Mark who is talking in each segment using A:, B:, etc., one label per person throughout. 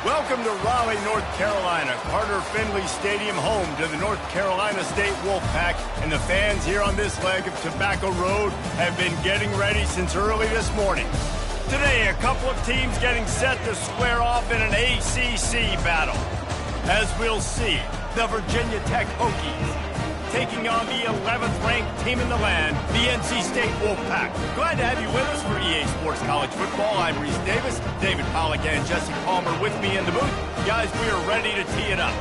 A: Welcome to Raleigh, North Carolina, Carter Finley Stadium, home to the North Carolina State Wolfpack, and the fans here on this leg of Tobacco Road have been getting ready since early this morning. Today, a couple of teams getting set to square off in an ACC battle. As we'll see, the Virginia Tech Hokies taking on the 11th-ranked team in the land, the NC State Wolfpack. Glad to have you with us for EA Sports College Football. I'm Reese Davis, David Pollack and Jesse Palmer with me in the booth. Guys, we are ready to tee it up.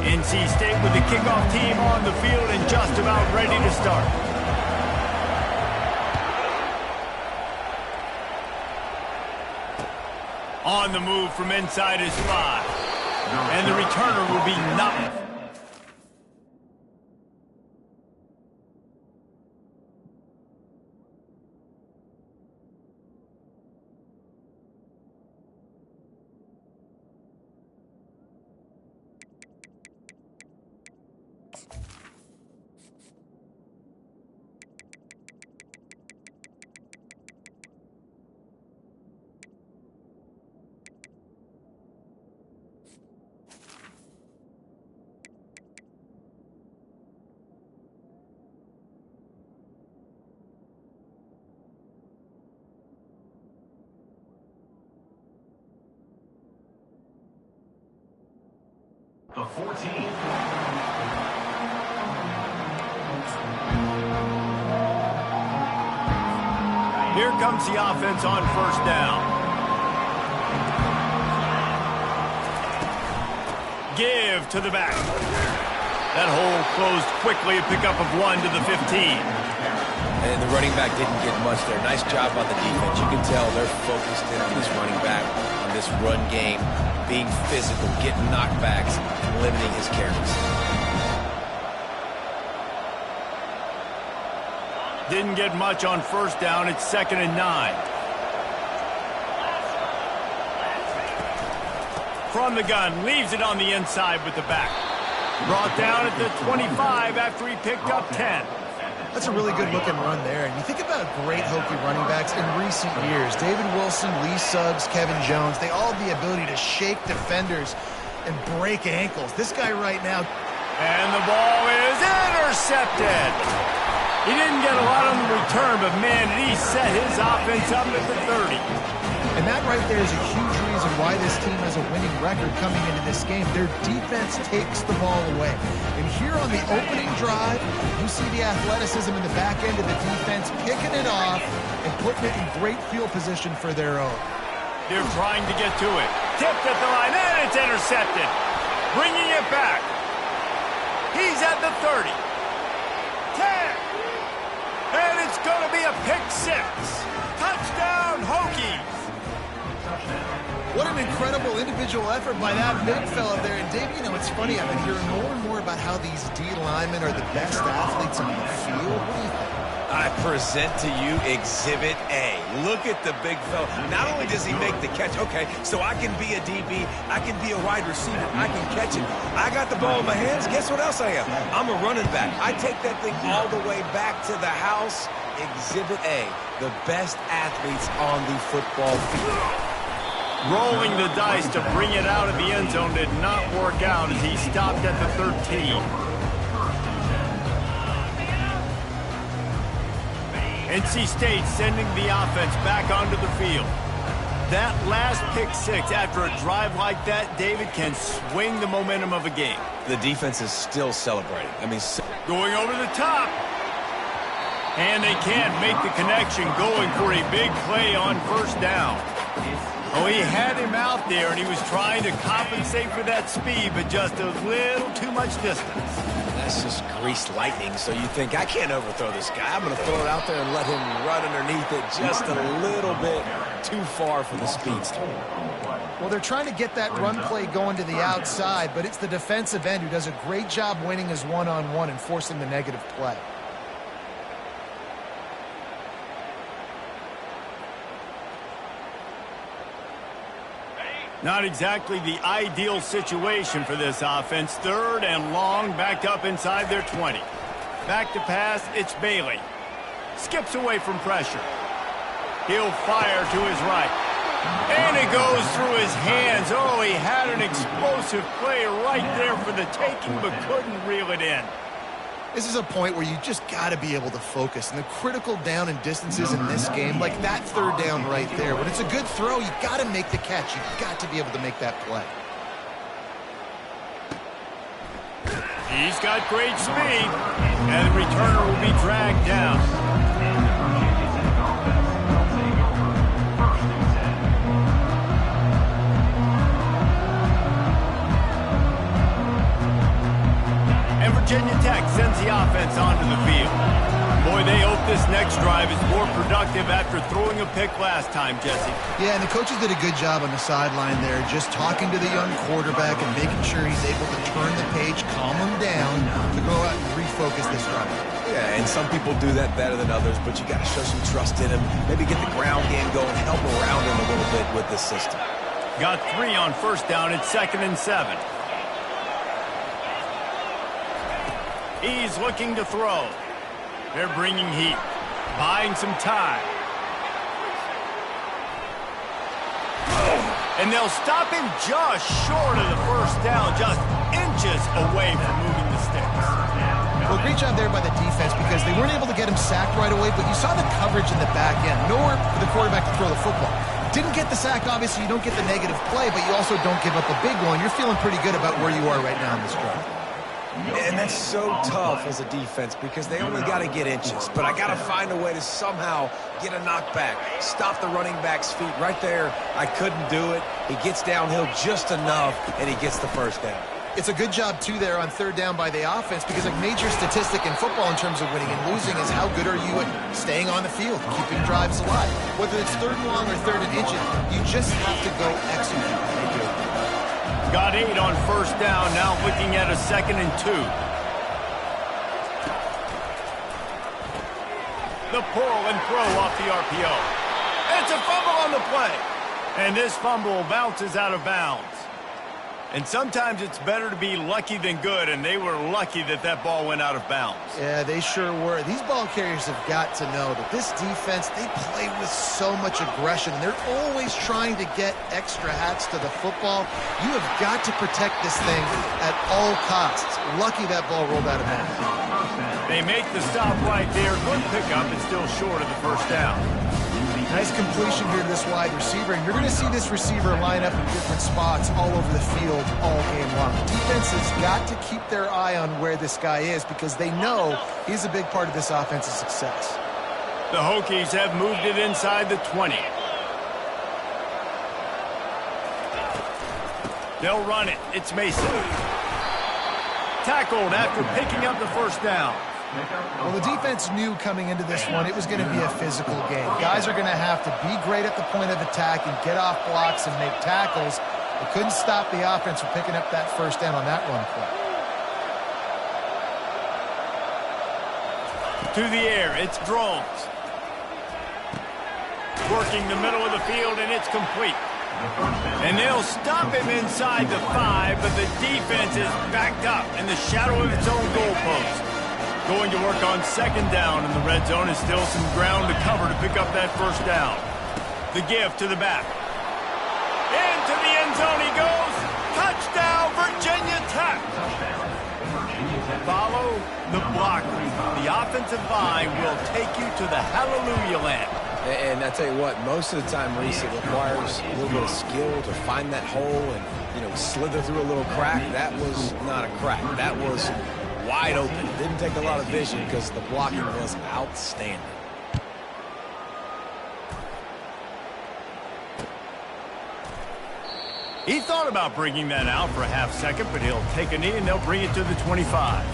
A: NC State with the kickoff team on the field and just about ready to start. On the move from inside is 5. And the returner will be Ncaa.
B: The 14.
A: Here comes the offense on first down. Give to the back. That hole closed quickly, a pickup of 1 to the 15.
C: And the running back didn't get much there. Nice job on the defense. You can tell they're focused in on this running back, on this run game, being physical, getting knockbacks, and limiting his carries.
A: Didn't get much on first down. It's 2nd and 9. From the gun, leaves it on the inside with the back. Brought down at the 25 after he picked up 10.
D: That's a really good-looking run there. And you think about great Hokie running backs in recent years. David Wilson, Lee Suggs, Kevin Jones, they all have the ability to shake defenders and break ankles. This guy right now...
A: And the ball is intercepted. He didn't get a lot on the return, but man, did he set his offense up at the 30.
D: And that right there is a huge reason why this team has a winning record coming into this game. Their defense takes the ball away. And here on the opening drive, you see the athleticism in the back end of the defense picking it off and putting it in great field position for their own.
A: They're trying to get to it. Tipped at the line, and it's intercepted. Bringing it back. He's at the 30. 10. And it's going to be a pick 6. Touchdown, Hokies.
D: What an incredible individual effort by that big fella there. And Dave, you know, it's funny, I've been hearing more and more about how these D linemen are the best athletes on the field. What do you think?
C: I present to you Exhibit A. Look at the big fella. Not only does he make the catch, okay, so I can be a DB, I can be a wide receiver, I can catch it. I got the ball in my hands, guess what else I am? I'm a running back. I take that thing all the way back to the house. Exhibit A, the best athletes on the football field.
A: Rolling the dice to bring it out of the end zone did not work out as he stopped at the 13. NC State sending the offense back onto the field. That last pick 6 after a drive like that, David, can swing the momentum of a game.
C: The defense is still celebrating. I mean,
A: going over the top. And they can't make the connection, going for a big play on first down. Oh, he had him out there, and he was trying to compensate for that speed, but just a little too much distance.
C: That's just greased lightning, so you think, I can't overthrow this guy. I'm going to throw it out there and let him run underneath it just a little bit too far for the speedster.
D: Well, they're trying to get that run play going to the outside, but it's the defensive end who does a great job winning his one-on-one and forcing the negative play.
A: Not exactly the ideal situation for this offense. 3rd and long, backed up inside their 20. Back to pass, it's Bailey. Skips away from pressure. He'll fire to his right. And it goes through his hands. Oh, he had an explosive play right there for the taking, but couldn't reel it in.
D: This is a point where you just got to be able to focus. And the critical down and distances in this game, like that 3rd down right there, when it's a good throw, you got to make the catch. You got to be able to make that play.
A: He's got great speed, and the returner will be dragged down. Virginia Tech sends the offense onto the field. Boy, they hope this next drive is more productive after throwing a pick last time, Jesse.
D: Yeah, and the coaches did a good job on the sideline there, just talking to the young quarterback and making sure he's able to turn the page, calm him down, to go out and refocus this drive.
C: Yeah, and some people do that better than others, but you got to show some trust in him. Maybe get the ground game going, help around him a little bit with this system.
A: Got 3 on 1st down. It's 2nd and 7. He's looking to throw. They're bringing heat, buying some time. And they'll stop him just short of the 1st down, just inches away from moving the sticks.
D: Well, great job there by the defense because they weren't able to get him sacked right away, but you saw the coverage in the back end. Nowhere for the quarterback to throw the football. Didn't get the sack, obviously. You don't get the negative play, but you also don't give up a big one. You're feeling pretty good about where you are right now in this drive.
C: And that's so tough as a defense because they only got to get inches. But I got to find a way to somehow get a knockback, stop the running back's feet. Right there, I couldn't do it. He gets downhill just enough, and he gets the 1st down.
D: It's a good job, too, there on 3rd down by the offense because a major statistic in football in terms of winning and losing is how good are you at staying on the field, keeping drives alive. Whether it's 3rd and long or 3rd and inches, you just have to go execute.
A: Got 8 on 1st down, now looking at a 2nd and 2. The pull and throw off the RPO. It's a fumble on the play. And this fumble bounces out of bounds. And sometimes it's better to be lucky than good, and they were lucky that that ball went out of bounds.
D: Yeah, they sure were. These ball carriers have got to know that this defense, they play with so much aggression, and they're always trying to get extra hats to the football. You have got to protect this thing at all costs. Lucky that ball rolled out of bounds.
A: They make the stop right there. Good pickup, and still short of the 1st down.
D: Nice completion here to this wide receiver, and you're going to see this receiver line up in different spots all over the field all game long. The defense has got to keep their eye on where this guy is because they know he's a big part of this offense's success.
A: The Hokies have moved it inside the 20. They'll run it. It's Mason. Tackled after picking up the 1st down.
D: Well, the defense knew coming into this one it was going to be a physical game. Guys are going to have to be great at the point of attack and get off blocks and make tackles. They couldn't stop the offense from picking up that 1st down on that run play.
A: To the air, it's Drones. Working the middle of the field, and it's complete. And they'll stop him inside the 5, but the defense is backed up in the shadow of its own goalpost. Going to work on 2nd down, and the red zone is still some ground to cover to pick up that 1st down. The give to the back. Into the end zone he goes. Touchdown, Virginia Tech. Follow the block. The offensive line will take you to the hallelujah land.
C: And I tell you what, most of the time, Reese, it requires a little bit of skill to find that hole and, slither through a little crack. That was not a crack. That was wide open. Didn't take a lot of vision because the blocking was outstanding.
A: He thought about bringing that out for a half second, but he'll take a knee and they'll bring it to the 25.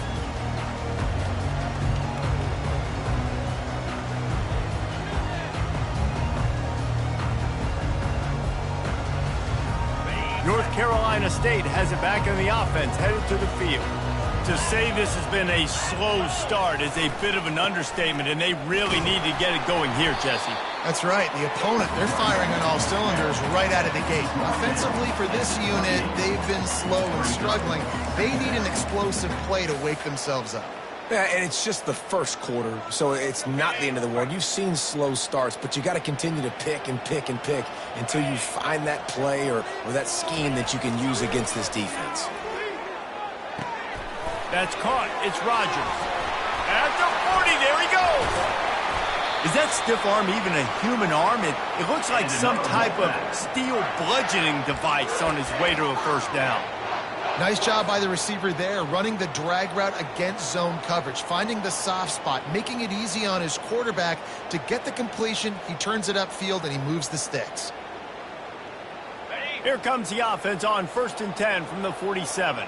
A: North Carolina State has it back in the offense, headed to the field. To say this has been a slow start is a bit of an understatement, and they really need to get it going here, Jesse.
D: That's right. The opponent, they're firing on all cylinders right out of the gate. Offensively for this unit, they've been slow and struggling. They need an explosive play to wake themselves up.
C: Yeah, and it's just the first quarter, so it's not the end of the world. You've seen slow starts, but you got to continue to pick and pick and pick until you find that play or that scheme that you can use against this defense.
A: That's caught. It's Rogers. At the 40, there he goes. Is that stiff arm even a human arm? It looks like some type of steel bludgeoning device on his way to a first down.
D: Nice job by the receiver there, running the drag route against zone coverage, finding the soft spot, making it easy on his quarterback to get the completion. He turns it upfield, and he moves the sticks.
A: Here comes the offense on 1st and 10 from the 47.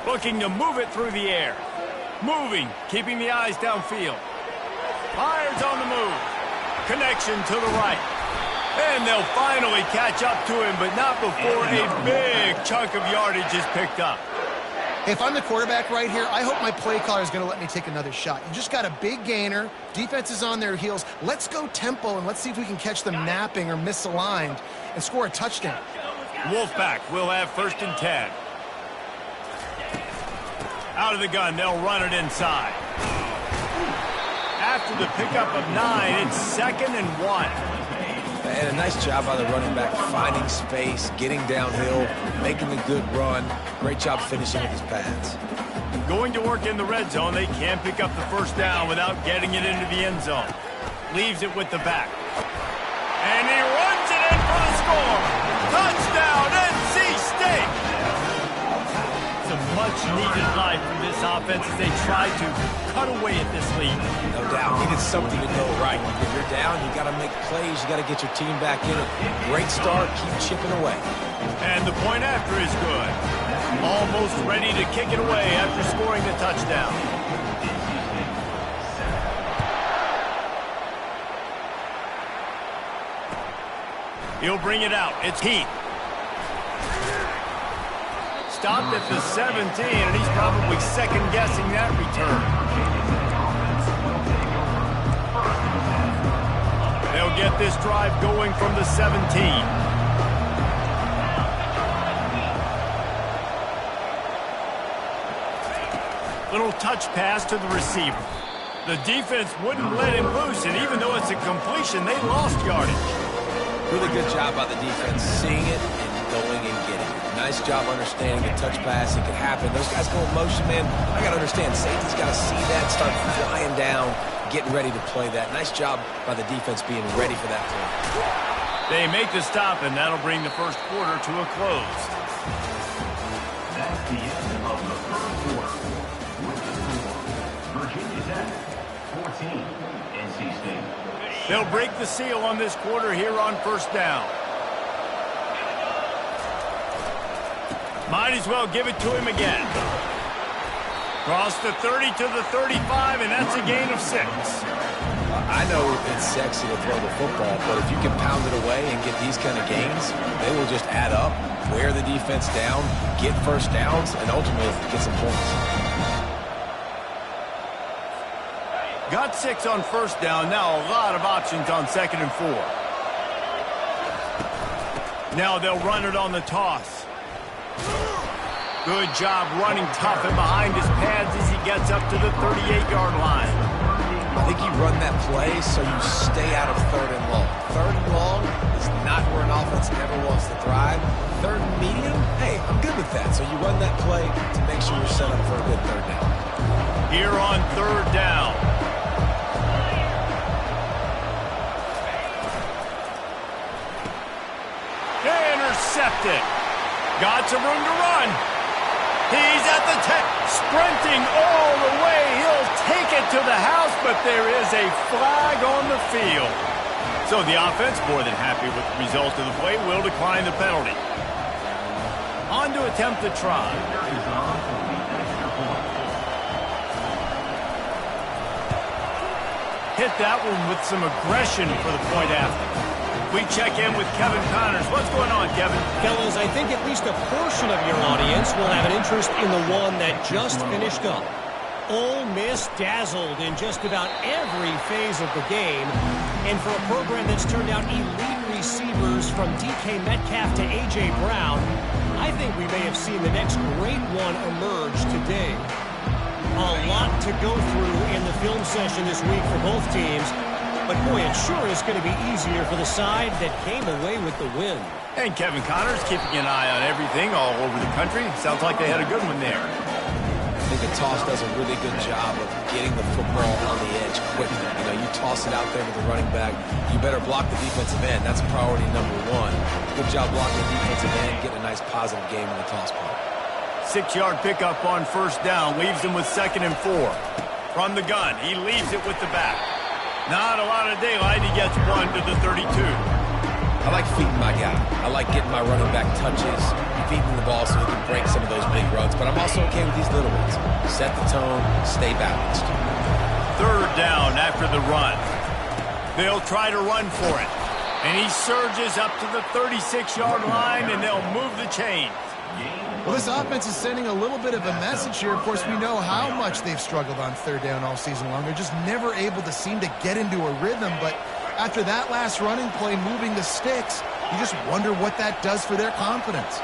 A: Looking to move it through the air. Moving, keeping the eyes downfield. Fires on the move. Connection to the right. And they'll finally catch up to him, but not before a big chunk of yardage is picked up.
D: If I'm the quarterback right here, I hope my play caller is going to let me take another shot. You just got a big gainer. Defense is on their heels. Let's go tempo, and let's see if we can catch them napping or misaligned and score a touchdown.
A: Wolfpack will have 1st and 10. Out of the gun, they'll run it inside. After the pickup of 9, it's 2nd and 1.
C: And a nice job by the running back, finding space, getting downhill, making the good run. Great job finishing with his pads.
A: Going to work in the red zone, they can't pick up the first down without getting it into the end zone. Leaves it with the back. And he runs it in for the score. Touchdown, NC State! It's a much-needed life for this offense as they try to cut away at this lead.
C: No doubt, needed something to go right. If you're down, you got to make plays. You got to get your team back in it. Great start, keep chipping away.
A: And the point after is good. Almost ready to kick it away after scoring the touchdown. He'll bring it out. It's Heath. Stopped at the 17, and he's probably second-guessing that return. They'll get this drive going from the 17. Little touch pass to the receiver. The defense wouldn't let him loose, and even though it's a completion, they lost yardage.
C: Really good job by the defense, seeing it and going and getting it. Nice job understanding the touch pass. It could happen. Those guys go in motion, man. I got to understand, safety's got to see that, start flying down, getting ready to play that. Nice job by the defense being ready for that play.
A: They make the stop, and that'll bring the first quarter to a close.
B: That's the end of the first quarter. With the score, Virginia Tech, 14, NC State.
A: They'll break the seal on this quarter here on first down. Might as well give it to him again. Cross the 30 to the 35, and that's a gain of 6.
C: I know it's sexy to throw the football, but if you can pound it away and get these kind of gains, they will just add up, wear the defense down, get first downs, and ultimately get some points.
A: Got 6 on first down. Now a lot of options on 2nd and 4. Now they'll run it on the toss. Good job running tough and behind his pads as he gets up to the 38-yard line.
C: I think you run that play so you stay out of 3rd and long. 3rd and long is not where an offense ever wants to thrive. 3rd and medium, hey, I'm good with that. So you run that play to make sure you're set up for a good 3rd down.
A: Here on 3rd down. Intercepted. Got some room to run. He's at the 10, sprinting all the way. He'll take it to the house, but there is a flag on the field. So the offense, more than happy with the result of the play, will decline the penalty. On to attempt the try. Hit that one with some aggression for the point after. We check in with Kevin Connors. What's going on, Kevin?
E: Fellas, I think at least a portion of your audience will have an interest in the one that just finished up. Ole Miss dazzled in just about every phase of the game. And for a program that's turned out elite receivers from DK Metcalf to A.J. Brown, I think we may have seen the next great one emerge today. A lot to go through in the film session this week for both teams. But, boy, it sure is going to be easier for the side that came away with the win.
A: And Kevin Connors keeping an eye on everything all over the country. Sounds like they had a good one there.
C: I think the toss does a really good job of getting the football on the edge quickly. You know, you toss it out there to the running back. You better block the defensive end. That's priority number one. Good job blocking the defensive end, getting a nice positive game in the toss point.
A: 6-yard pickup on first down. Leaves him with 2nd and 4. From the gun, he leaves it with the back. Not a lot of daylight. He gets one to the 32.
C: I like feeding my guy. I like getting my running back touches, feeding the ball so he can break some of those big runs. But I'm also okay with these little ones. Set the tone, stay balanced.
A: 3rd down after the run. They'll try to run for it. And he surges up to the 36-yard line, and they'll move the chains.
D: Well, this offense is sending a little bit of a message here. Of course, we know how much they've struggled on 3rd down all season long. They're just never able to seem to get into a rhythm. But after that last running play, moving the sticks, you just wonder what that does for their confidence.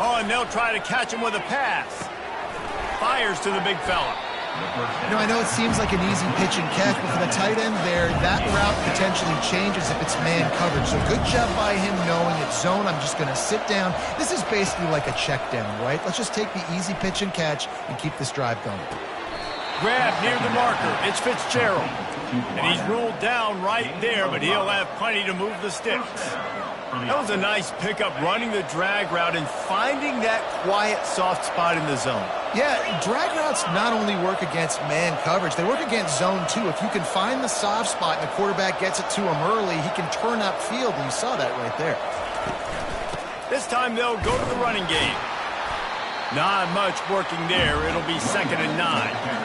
A: Oh, and they'll try to catch him with a pass. Fires to the big fella.
D: You know, I know it seems like an easy pitch and catch, but for the tight end there, that route potentially changes if it's man coverage. So good job by him knowing it's zone. I'm just going to sit down. This is basically like a check down, right? Let's just take the easy pitch and catch and keep this drive going.
A: Grab near the marker. It's Fitzgerald. And he's ruled down right there, but he'll have plenty to move the sticks. That was a nice pickup, running the drag route and finding that quiet, soft spot in the zone.
D: Yeah, drag routes not only work against man coverage, they work against zone too. If you can find the soft spot and the quarterback gets it to him early, he can turn upfield, and you saw that right there.
A: This time they'll go to the running game. Not much working there. It'll be 2nd and 9.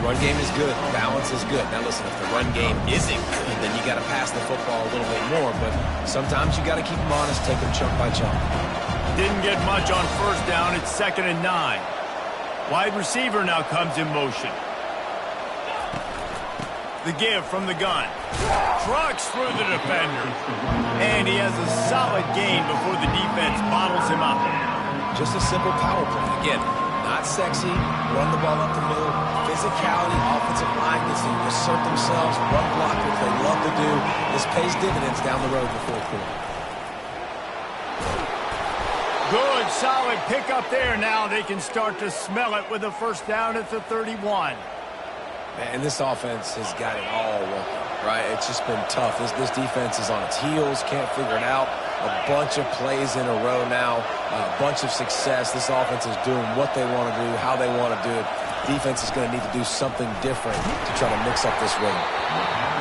C: Run game is good. Balance is good. Now listen, if the run game isn't good, then you got to pass the football a little bit more. But sometimes you got to keep them honest, take them chunk by chunk.
A: Didn't get much on 1st down. It's 2nd and 9. Wide receiver now comes in motion. The give from the gun. Trucks through the defender. And he has a solid gain before the defense bottles him up.
C: Just a simple power play. Again, not sexy, run the ball up the middle, physicality, offensive line gets to assert themselves, run block, which they love to do. This pays dividends down the road in the 4th quarter.
A: Good, solid pickup there. Now they can start to smell it with a 1st down at the 31.
C: Man, this offense has got it all working, right? It's just been tough. This defense is on its heels, can't figure it out. A bunch of plays in a row now, a bunch of success. This offense is doing what they want to do, how they want to do it. Defense is going to need to do something different to try to mix up this rhythm.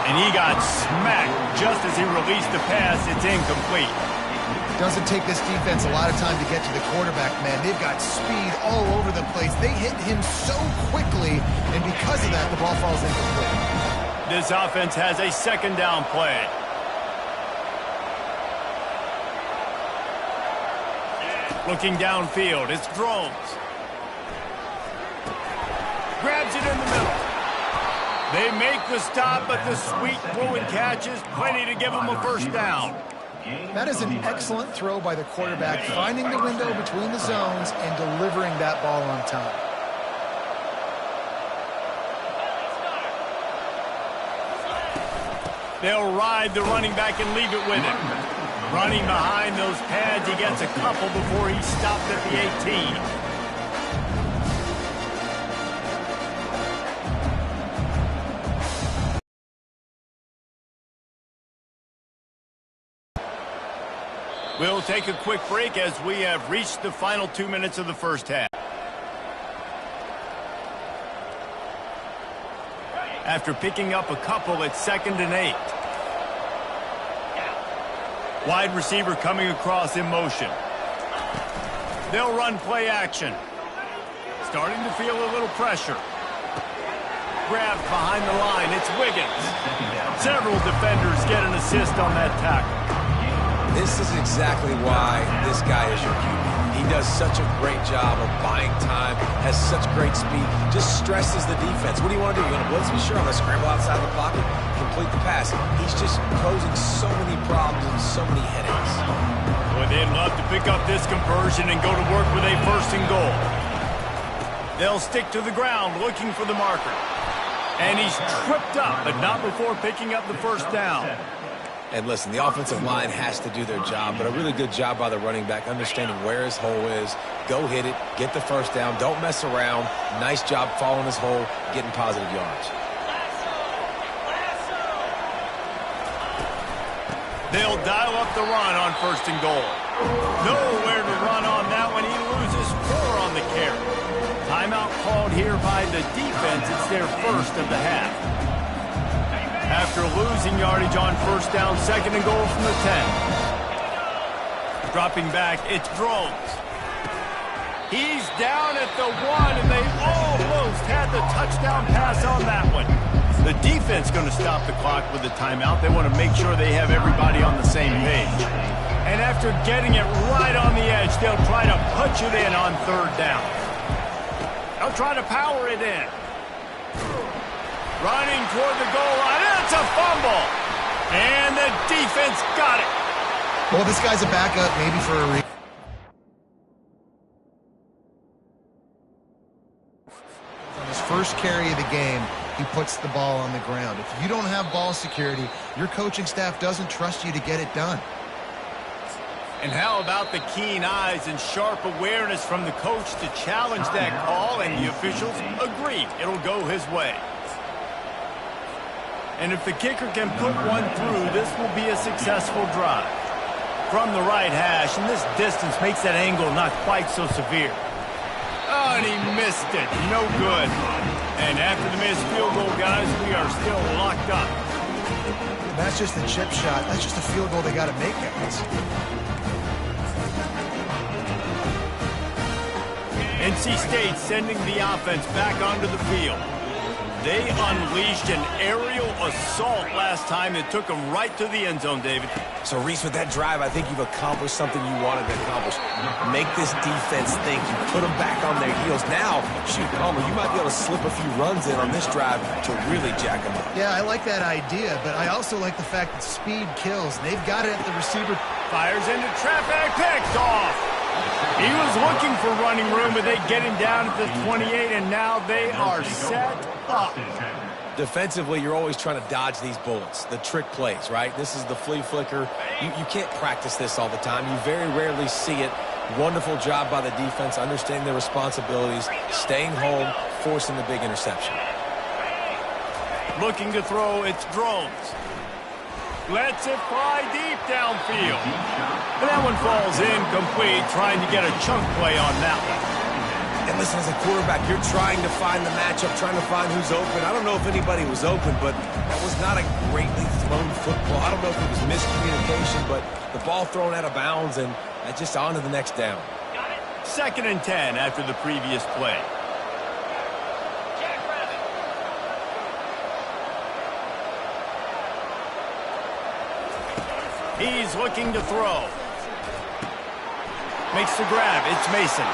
A: And he got smacked just as he released the pass. It's incomplete.
D: Doesn't take this defense a lot of time to get to the quarterback, man. They've got speed all over the place. They hit him so quickly, and because of that, the ball falls incomplete.
A: This offense has a 2nd down play. Looking downfield, it's Drones. Grabs it in the middle. They make the stop, but the sweet throw and catch is plenty to give them a 1st down.
D: That is an excellent throw by the quarterback, finding the window between the zones and delivering that ball on time.
A: They'll ride the running back and leave it with him. Running behind those pads, he gets a couple before he stopped at the 18. We'll take a quick break as we have reached the final 2 minutes of the 1st half. after picking up a couple at 2nd and 8. Wide receiver coming across in motion. They'll run play action. Starting to feel a little pressure. Grabbed behind the line. It's Wiggins. Several defenders get an assist on that tackle.
C: This is exactly why this guy is your QB. He does such a great job of buying time, has such great speed, just stresses the defense. What do you want to do? You want to blitz me? Sure, I'm going to scramble outside the pocket, complete the pass. He's just posing so many problems and so many headaches.
A: Boy, they'd love to pick up this conversion and go to work with a 1st and goal. They'll stick to the ground looking for the marker. And he's tripped up, but not before picking up the 1st down.
C: And listen, the offensive line has to do their job, but a really good job by the running back, understanding where his hole is. Go hit it, get the 1st down, don't mess around. Nice job following his hole, getting positive yards.
A: They'll dial up the run on 1st and goal. Nowhere to run on that one. He loses 4 on the carry. Timeout called here by the defense. It's their 1st of the half. After losing yardage on 1st down, 2nd and goal from the 10. Dropping back, it's Drones. He's down at the 1, and they almost had the touchdown pass on that one. The defense going to stop the clock with the timeout. They want to make sure they have everybody on the same page. And after getting it right on the edge, they'll try to punch it in on 3rd down. They'll try to power it in. Running toward the goal line. It's a fumble. And the defense got it.
D: Well, this guy's a backup, maybe for a reason. On his 1st carry of the game, he puts the ball on the ground. If you don't have ball security, your coaching staff doesn't trust you to get it done.
A: And how about the keen eyes and sharp awareness from the coach to challenge that call, and the officials agree it'll go his way. And if the kicker can put one through, this will be a successful drive. From the right hash, and this distance makes that angle not quite so severe. Oh, and he missed it. No good. And after the missed field goal, guys, we are still locked up.
D: And that's just the chip shot. That's just a field goal they got to make, guys.
A: NC State sending the offense back onto the field. They unleashed an aerial assault last time that took them right to the end zone, David.
C: So, Reese, with that drive, I think you've accomplished something you wanted to accomplish. Make this defense think. You put them back on their heels. Now, shoot, Palmer, you might be able to slip a few runs in on this drive to really jack them up.
D: Yeah, I like that idea, but I also like the fact that speed kills. They've got it at the receiver.
A: Fires into traffic, picked off. He was looking for running room, but they get him down at the 28, and now they are set up.
C: Defensively, you're always trying to dodge these bullets, the trick plays, right? This is the flea flicker. You can't practice this all the time. You very rarely see it. Wonderful job by the defense, understanding their responsibilities, staying home, forcing the big interception.
A: Looking to throw, it's Drones. Lets it fly deep downfield. And that one falls incomplete, trying to get a chunk play on that one.
C: And listen, as a quarterback, you're trying to find the matchup, trying to find who's open. I don't know if anybody was open, but that was not a greatly thrown football. I don't know if it was miscommunication, but the ball thrown out of bounds and just on to the next down.
A: 2nd and 10 after the previous play. He's looking to throw. Makes the grab. It's Mason.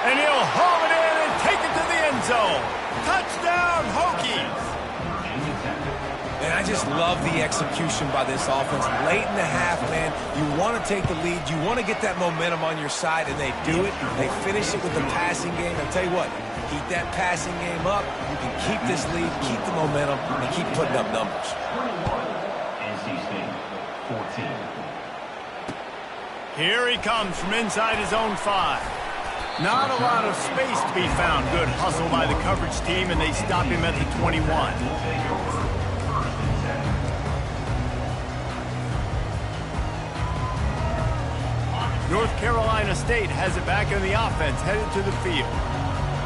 A: And he'll haul it in and take it to the end zone. Touchdown, Hokies.
C: And I just love the execution by this offense. Late in the half, man, you want to take the lead. You want to get that momentum on your side, and they do it. They finish it with the passing game. I'll tell you what, keep that passing game up. You can keep this lead, keep the momentum, and keep putting up numbers.
B: 14.
A: Here he comes from inside his own 5. Not a lot of space to be found. Good hustle by the coverage team, and they stop him at the 21. North Carolina State has it back in the offense, headed to the field.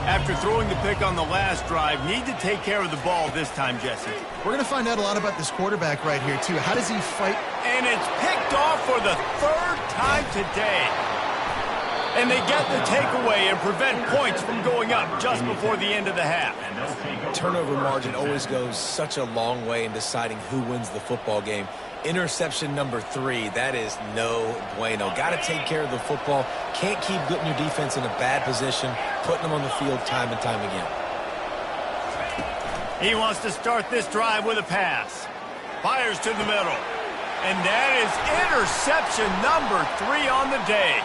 A: After throwing the pick on the last drive, need to take care of the ball this time, Jesse.
D: We're going to find out a lot about this quarterback right here, too. How does he fight?
A: And it's picked off for the third time today. And they get the takeaway and prevent points from going up just before the end of the half.
C: Turnover margin always goes such a long way in deciding who wins the football game. Interception number 3, that is no bueno. Got to take care of the football. Can't keep putting your defense in a bad position, putting them on the field time and time again.
A: He wants to start this drive with a pass. Fires to the middle. And that is interception number 3 on the day.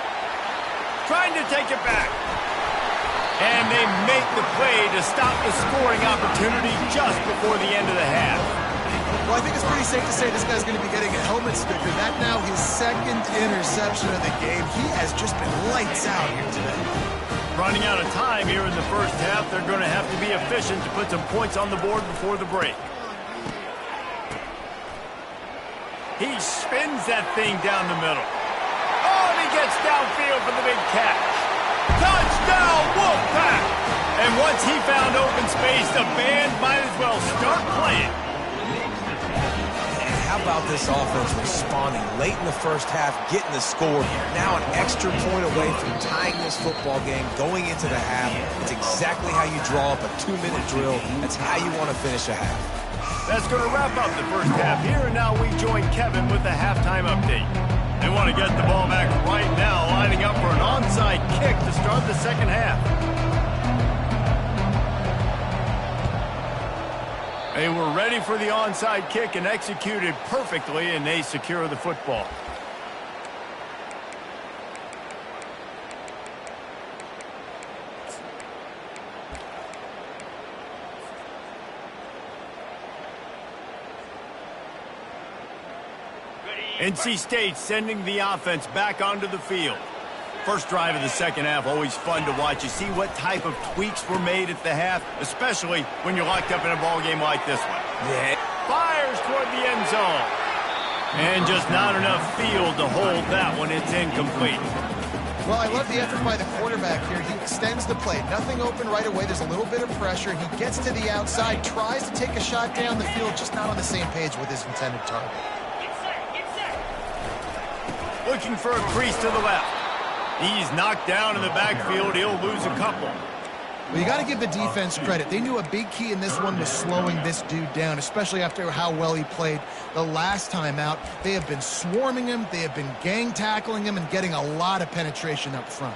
A: Trying to take it back. And they make the play to stop the scoring opportunity just before the end of the half.
D: Well, I think it's pretty safe to say this guy's going to be getting a helmet sticker. That now his second interception of the game. He has just been lights out here today.
A: Running out of time here in the first half. They're going to have to be efficient to put some points on the board before the break. He spins that thing down the middle. Oh, and he gets downfield for the big catch. Touchdown, Wolfpack! And once he found open space, the band might as well start playing.
C: And how about this offense responding late in the first half, getting the score. Now an extra point away from tying this football game, going into the half. It's exactly how you draw up a 2-minute drill. That's how you want to finish a half.
A: That's going to wrap up the first half here, and now we join Kevin with the halftime update. They want to get the ball back right now, lining up for an onside kick to start the second half. They were ready for the onside kick and executed perfectly, and they secure the football. NC State sending the offense back onto the field. First drive of the second half, always fun to watch. You see what type of tweaks were made at the half, especially when you're locked up in a ball game like this one.
C: Yeah.
A: Fires toward the end zone. And just not enough field to hold that one. It's incomplete.
D: Well, I love the effort by the quarterback here. He extends the play. Nothing open right away. There's a little bit of pressure. He gets to the outside, tries to take a shot down the field, just not on the same page with his intended target.
A: Looking for a crease to the left. He's knocked down in the backfield. He'll lose a couple.
D: Well, you got to give the defense credit. They knew a big key in this one was slowing this dude down, especially after how well he played the last time out. They have been swarming him. They have been gang tackling him and getting a lot of penetration up front.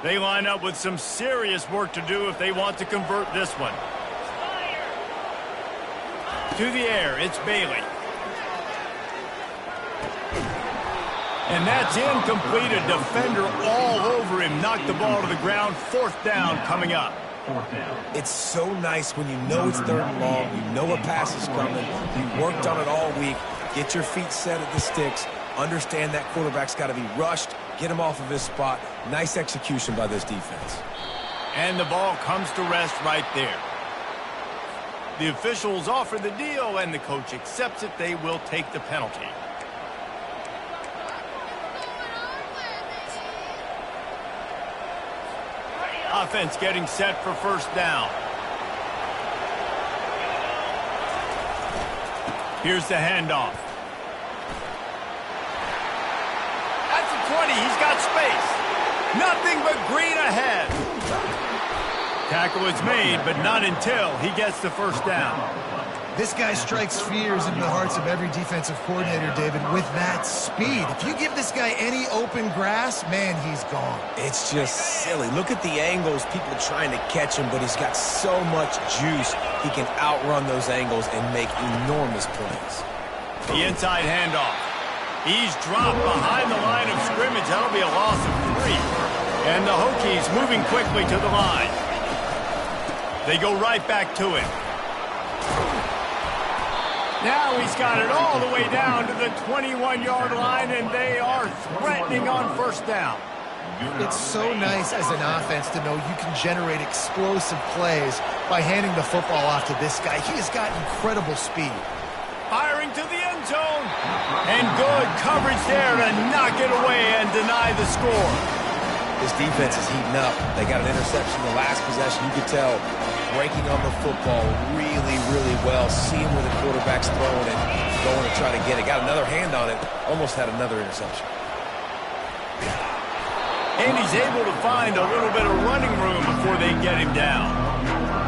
A: They line up with some serious work to do if they want to convert this one. To the air, it's Bailey. And that's incomplete. A defender all over him. Knocked the ball to the ground. Fourth down coming up.
C: It's so nice when you know it's third and long, you know a pass is coming, you worked on it all week, get your feet set at the sticks, understand that quarterback's got to be rushed, get him off of his spot. Nice execution by this defense.
A: And the ball comes to rest right there. The officials offer the deal, and the coach accepts it. They will take the penalty. Offense getting set for first down. Here's the handoff. At the 20, he's got space. Nothing but green ahead. Tackle is made, but not until he gets the first down.
D: This guy strikes fears into the hearts of every defensive coordinator, David, with that speed. If you give this guy any open grass, man, he's gone.
C: It's just silly. Look at the angles, people trying to catch him, but he's got so much juice. He can outrun those angles and make enormous plays.
A: The inside handoff. He's dropped behind the line of scrimmage. That'll be a loss of 3. And the Hokies moving quickly to the line. They go right back to it. Now he's got it all the way down to the 21-yard line, and they are threatening on first down.
D: It's so nice as an offense to know you can generate explosive plays by handing the football off to this guy. He has got incredible speed.
A: Firing into the end zone. And good coverage there to knock it away and deny the score.
C: This defense is heating up. They got an interception in the last possession. You could tell breaking on the football really, really well, seeing where the quarterback's throwing it, going to try to get it. Got another hand on it, almost had another interception.
A: And he's able to find a little bit of running room before they get him down.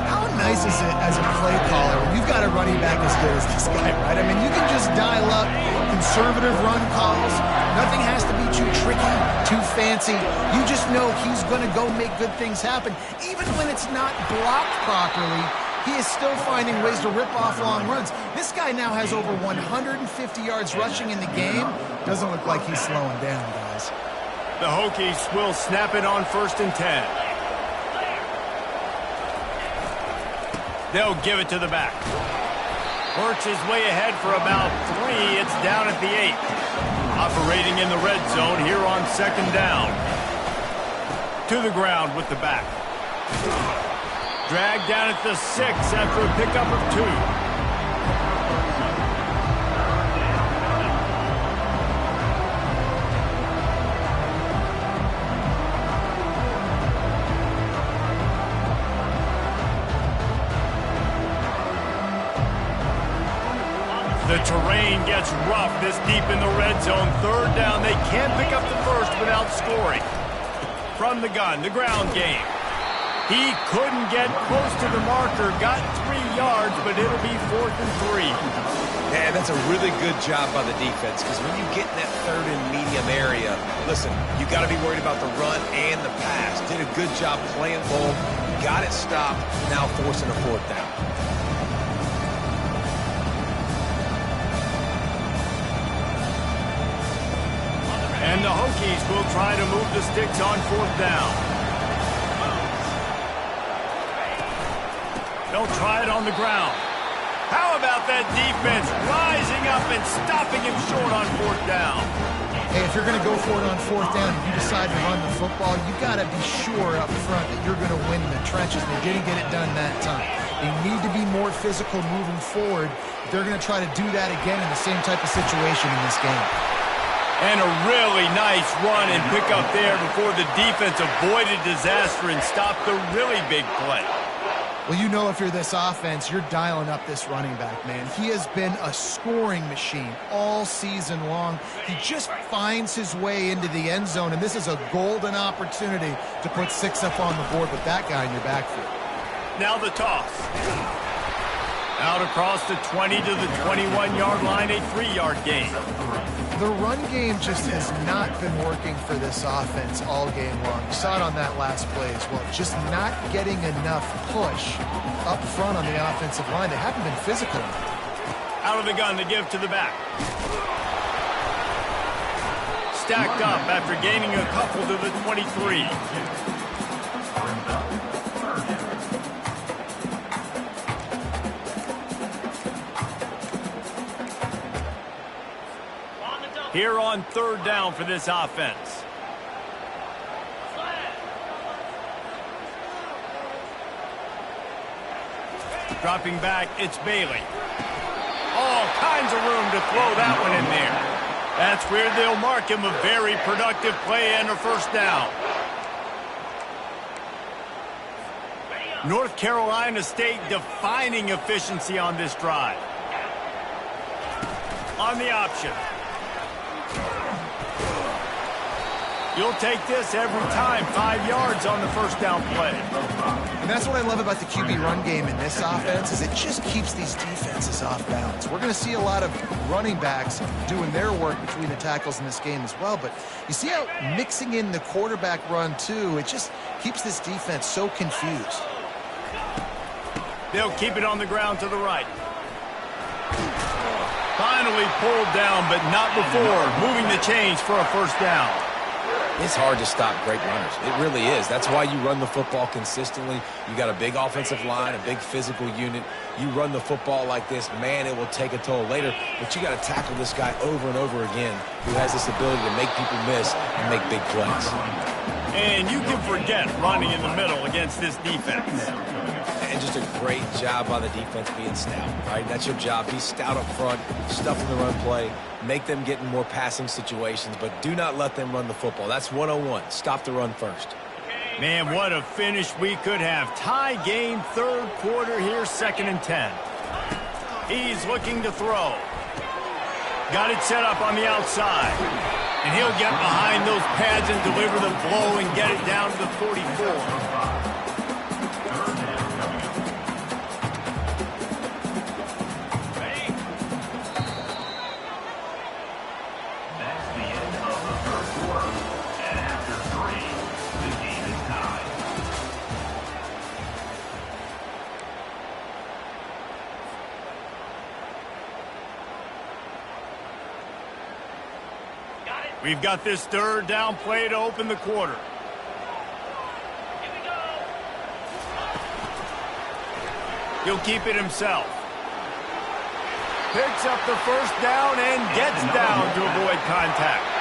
D: How nice is it as a play caller when you've got a running back as good as this guy, right? I mean, you can just dial up conservative run calls. Nothing has to be too tricky, too fancy. You just know he's going to go make good things happen. Even when it's not blocked properly, he is still finding ways to rip off long runs. This guy now has over 150 yards rushing in the game. Doesn't look like he's slowing down, guys.
A: The Hokies will snap it on 1st and 10. They'll give it to the back. Works his way ahead for about 3. It's down at the 8. Operating in the red zone here on 2nd down. To the ground with the back. Dragged down at the 6 after a pickup of 2. The terrain gets rough this deep in the red zone. 3rd down. They can't pick up the first without scoring. From the gun, the ground game. He couldn't get close to the marker. Got 3 yards, but it'll be 4th and 3.
C: Yeah, that's a really good job by the defense, because when you get in that 3rd and medium area, listen, you got to be worried about the run and the pass. Did a good job playing both. Got it stopped. Now forcing a 4th down.
A: And the Hokies will try to move the sticks on 4th down. They'll try it on the ground. How about that defense rising up and stopping him short on 4th down?
D: Hey, if you're going to go for it on 4th down and you decide to run the football, you got to be sure up front that you're going to win the trenches. They didn't get it done that time. They need to be more physical moving forward. They're going to try to do that again in the same type of situation in this game.
A: And a really nice run and pick up there before the defense avoided disaster and stopped the really big play.
D: Well, you know if you're this offense, you're dialing up this running back, man. He has been a scoring machine all season long. He just finds his way into the end zone, and this is a golden opportunity to put 6 up on the board with that guy in your backfield.
A: Now the toss. Out across the 20 to the 21-yard line, a 3-yard gain.
D: The run game just has not been working for this offense all game long. You saw it on that last play as well. Just not getting enough push up front on the offensive line. They haven't been physical enough.
A: Out of the gun to give to the back. Stacked up after gaining a couple to the 23. Here on 3rd down for this offense. Dropping back, it's Bailey. All kinds of room to throw that one in there. That's where they'll mark him a very productive play and a 1st down. North Carolina State defining efficiency on this drive. On the option. You'll take this every time. 5 yards on the 1st down play.
D: And that's what I love about the QB run game in this offense is it just keeps these defenses off balance. We're going to see a lot of running backs doing their work between the tackles in this game as well. But you see how mixing in the quarterback run, too, it just keeps this defense so confused.
A: They'll keep it on the ground to the right. Finally pulled down, but not before moving the chains for a 1st down.
C: It's hard to stop great runners. It really is. That's why you run the football consistently. You got a big offensive line, a big physical unit. You run the football like this, man, it will take a toll later. But you got to tackle this guy over and over again who has this ability to make people miss and make big plays.
A: And you can forget running in the middle against this defense.
C: And just a great job by the defense being stout, right? That's your job. Be stout up front, stuff in the run play, make them get in more passing situations, but do not let them run the football. That's 101. Stop the run first.
A: Man, what a finish we could have. Tie game, third quarter here, 2nd and 10. He's looking to throw. Got it set up on the outside. And he'll get behind those pads and deliver the blow and get it down to the 44. We've got this third down play to open the quarter. Here we go. He'll keep it himself. Picks up the first down and gets down to avoid contact.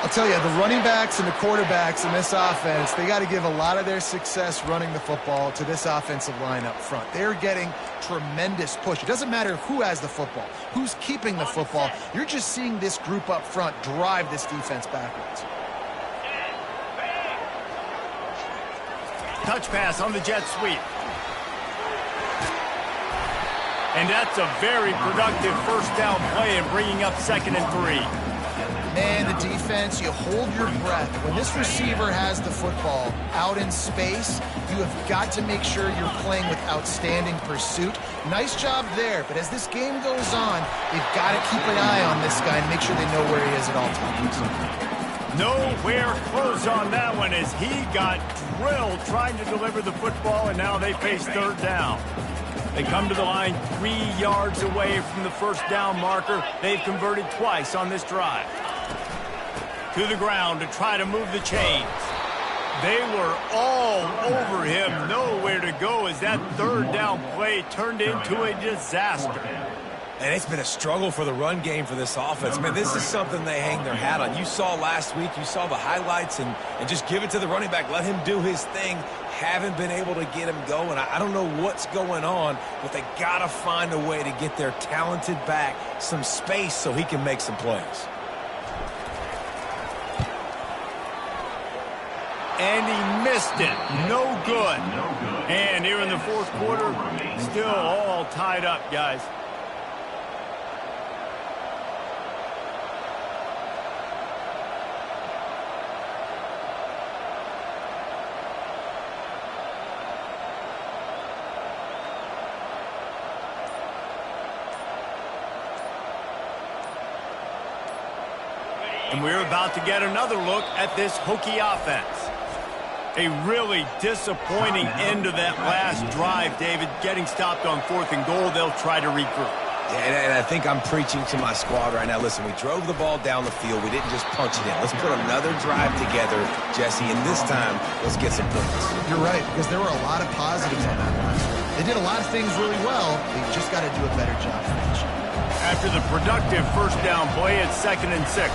D: I'll tell you, the running backs and the quarterbacks in this offense, they got to give a lot of their success running the football to this offensive line up front. They're getting tremendous push. It doesn't matter who has the football, who's keeping the football. You're just seeing this group up front drive this defense backwards.
A: Touch pass on the jet sweep. And that's a very productive first down play and bringing up 2nd and 3.
D: Man, the defense, you hold your breath. When this receiver has the football out in space, you have got to make sure you're playing with outstanding pursuit. Nice job there, but as this game goes on, they've got to keep an eye on this guy and make sure they know where he is at all times.
A: Nowhere close on that one as he got drilled trying to deliver the football, and now they face third down. They come to the line 3 yards away from the first down marker. They've converted twice on this drive. To the ground to try to move the chains. They were all over him. Nowhere to go as that third down play turned into a disaster.
C: And it's been a struggle for the run game for this offense. Man, this is something they hang their hat on. You saw last week, you saw the highlights, and just give it to the running back. Let him do his thing. Haven't been able to get him going. I don't know what's going on, but they got to find a way to get their talented back some space so he can make some plays.
A: And he missed it. No good. And here in the fourth quarter, still all tied up, guys. And we're about to get another look at this Hokie offense. A really disappointing end to that last drive, David. Getting stopped on 4th and goal, they'll try to regroup.
C: Yeah, and I think I'm preaching to my squad right now. Listen, we drove the ball down the field. We didn't just punch it in. Let's put another drive together, Jesse, and this time, let's get some points.
D: You're right, because there were a lot of positives on that last one. They did a lot of things really well. They just got to do a better job finishing.
A: After the productive first down play, it's 2nd and 6.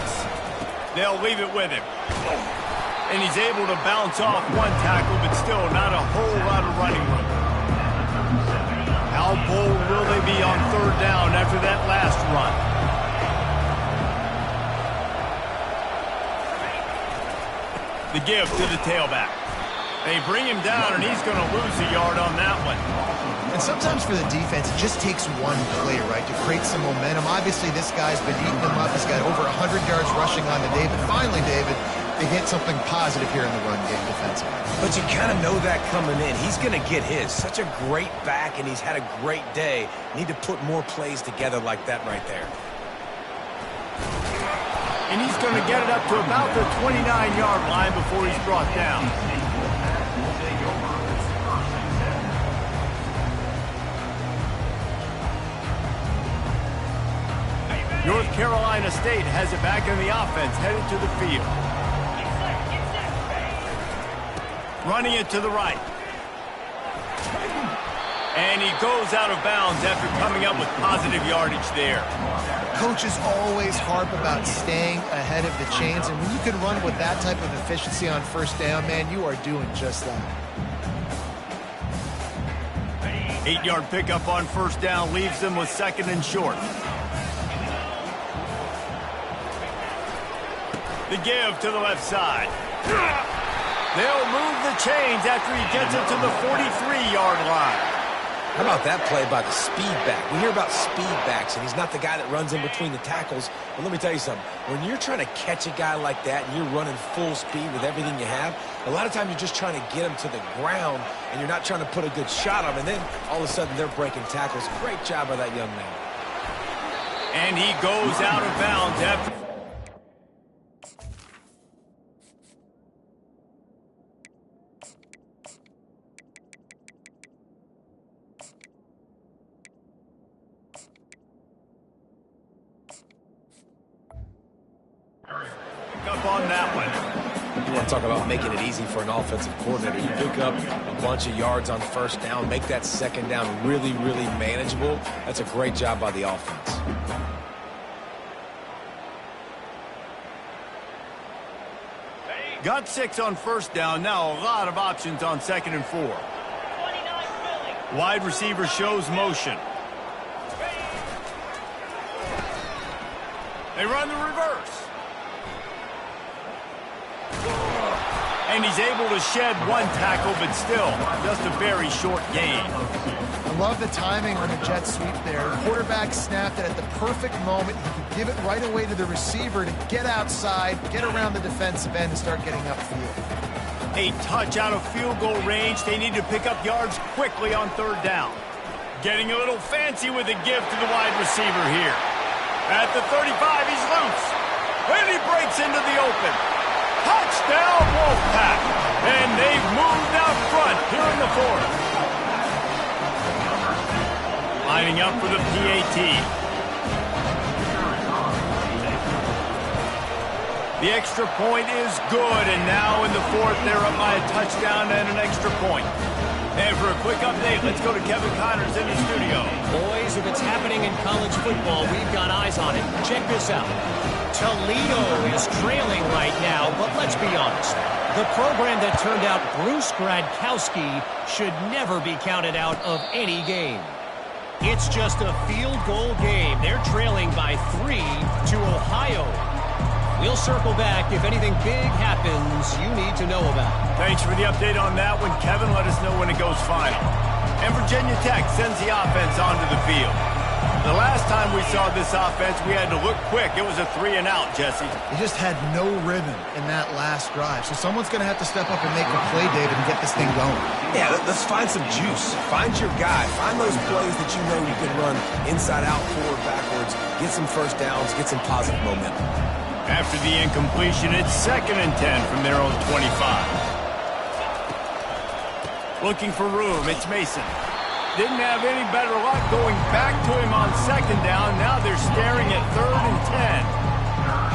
A: They'll leave it with him. And he's able to bounce off one tackle, but still not a whole lot of running room. How bold will they be on third down after that last run? The give to the tailback. They bring him down, and he's going to lose a yard on that one.
D: And sometimes for the defense, it just takes one play, right, to create some momentum. Obviously, this guy's been eating them up. He's got over 100 yards rushing on the day, but finally, David, they hit something positive here in the run game defensively.
C: But you kind of know that coming in. He's going to get his. Such a great back, and he's had a great day. Need to put more plays together like that right there.
A: And he's going to get it up to about the 29-yard line before he's brought down. North Carolina State has it back in the offense, headed to the field. Running it to the right. And he goes out of bounds after coming up with positive yardage there.
D: Coaches always harp about staying ahead of the chains, and when you can run with that type of efficiency on first down, man, you are doing just that.
A: 8-yard pickup on first down leaves them with 2nd and short. The give to the left side. They'll move the chains after he gets it to the 43-yard line.
C: How about that play by the speed back? We hear about speed backs, and he's not the guy that runs in between the tackles. But let me tell you something. When you're trying to catch a guy like that and you're running full speed with everything you have, a lot of times you're just trying to get him to the ground, and you're not trying to put a good shot on him, and then all of a sudden they're breaking tackles. Great job by that young man.
A: And he goes out of bounds after... up on that one.
C: You want to talk about making it easy for an offensive coordinator. You pick up a bunch of yards on first down, make that second down really, really manageable. That's a great job by the offense.
A: Got 6 on first down. Now a lot of options on 2nd and 4. Wide receiver shows motion. They run the reverse. And he's able to shed 1 tackle, but still just a very short gain.
D: I love the timing on the jet sweep there. The quarterback snapped it at the perfect moment. He could give it right away to the receiver to get outside, get around the defensive end, and start getting upfield.
A: A touch out of field goal range. They need to pick up yards quickly on 3rd down. Getting a little fancy with a give to the wide receiver here. At the 35, he's loose. And he breaks into the open. Touchdown, Wolfpack! And they've moved out front here in the 4th. Lining up for the PAT. The extra point is good, and now in the 4th, they're up by a touchdown and an extra point. And for a quick update, let's go to Kevin Connors in the studio.
E: Boys, if it's happening in college football, we've got eyes on it. Check this out. Toledo is trailing right now, but let's be honest. The program that turned out Bruce Gradkowski should never be counted out of any game. It's just a field goal game. They're trailing by 3 to Ohio. We'll circle back if anything big happens you need to know about.
A: Thanks for the update on that one, Kevin. Let us know when it goes final. And Virginia Tech sends the offense onto the field. The last time we saw this offense, we had to look quick. It was a 3-and-out, Jesse.
D: They just had no rhythm in that last drive. So someone's going to have to step up and make a play, David, and get this thing going.
C: Yeah, let's find some juice. Find your guy. Find those plays that you know you can run inside out, forward, backwards. Get some first downs. Get some positive momentum.
A: After the incompletion, it's 2nd and 10 from their own 25. Looking for room, it's Mason. Didn't have any better luck going back to him on 2nd down. Now they're staring at 3rd and 10.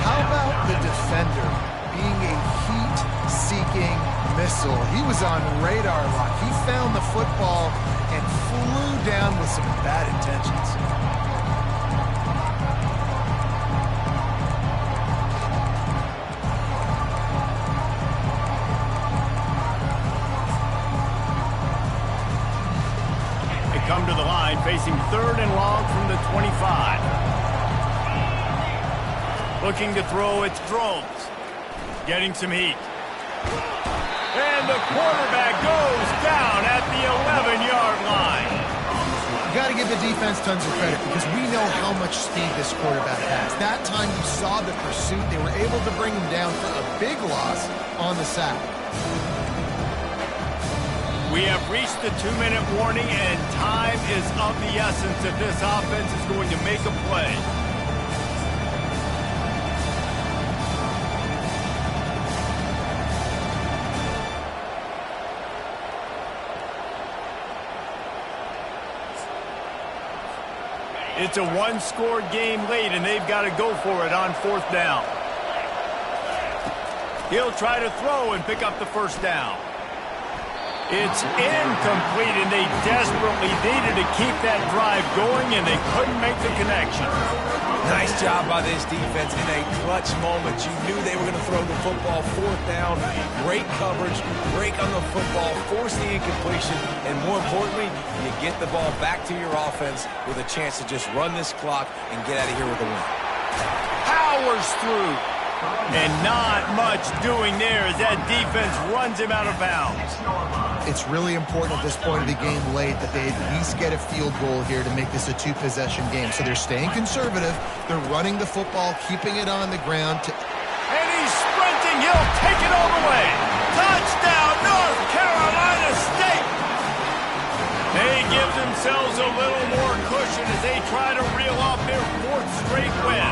D: How about the defender being a heat-seeking missile? He was on radar lock. He found the football and flew down with some bad intentions.
A: Come to the line, facing 3rd and long from the 25. Looking to throw, it's Drones. Getting some heat. And the quarterback goes down at the 11-yard line.
D: You got to give the defense tons of credit because we know how much speed this quarterback has. That time you saw the pursuit. They were able to bring him down for a big loss on the sack.
A: We have reached the 2-minute warning, and time is of the essence if this offense is going to make a play. It's a one-score game late, and they've got to go for it on 4th down. He'll try to throw and pick up the 1st down. It's incomplete, and they desperately needed to keep that drive going, and they couldn't make the connection.
C: Nice job by this defense in a clutch moment. You knew they were going to throw the football, fourth down. Great coverage, break on the football, force the incompletion, and more importantly, you get the ball back to your offense with a chance to just run this clock and get out of here with a win.
A: Powers through. And not much doing there as that defense runs him out of bounds.
D: It's really important at this point of the game late that they at least get a field goal here to make this a two-possession game. So they're staying conservative. They're running the football, keeping it on the ground.
A: And he's sprinting. He'll take it all the way. Touchdown, North Carolina State. They give themselves a little more cushion as they try to reel off their fourth straight win.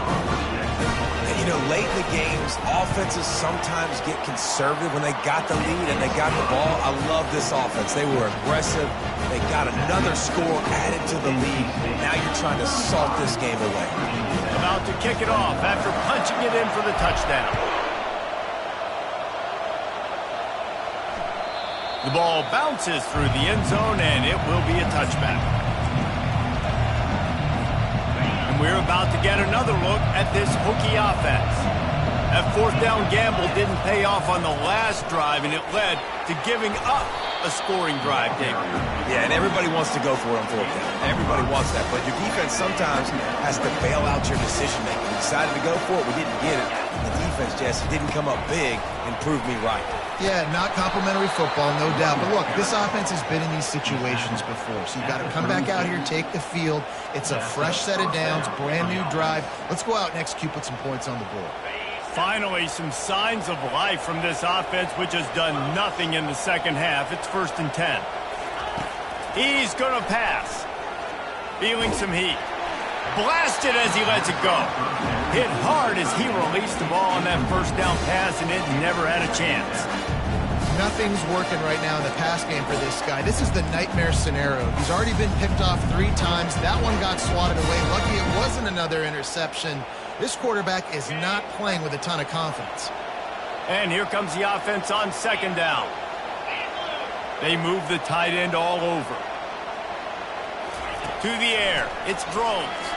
C: You know, late in the games, offenses sometimes get conservative when they got the lead and they got the ball. I love this offense. They were aggressive. They got another score added to the lead. Now you're trying to salt this game away.
A: About to kick it off after punching it in for the touchdown. The ball bounces through the end zone, and it will be a touchback. We're about to get another look at this Hokie offense. That fourth down gamble didn't pay off on the last drive, and it led to giving up a scoring drive, David.
C: Yeah, and everybody wants to go for it on fourth down. Everybody wants that, but your defense sometimes has to bail out your decision-making. We decided to go for it. We didn't get it. The defense, Jesse, didn't come up big and prove me right.
D: Yeah, not complimentary football, no doubt. But look, this offense has been in these situations before. So you've got to come back out here, take the field. It's a fresh set of downs, brand new drive. Let's go out and execute, put some points on the board.
A: Finally, some signs of life from this offense, which has done nothing in the second half. It's 1st and 10. He's going to pass. Feeling some heat. Blasted as he lets it go. Hit hard as he released the ball on that first down pass, and it never had a chance.
D: Nothing's working right now in the pass game for this guy. This is the nightmare scenario. He's already been picked off 3 times. That one got swatted away. Lucky it wasn't another interception. This quarterback is not playing with a ton of confidence.
A: And here comes the offense on 2nd down. They move the tight end all over. To the air. It's Drones.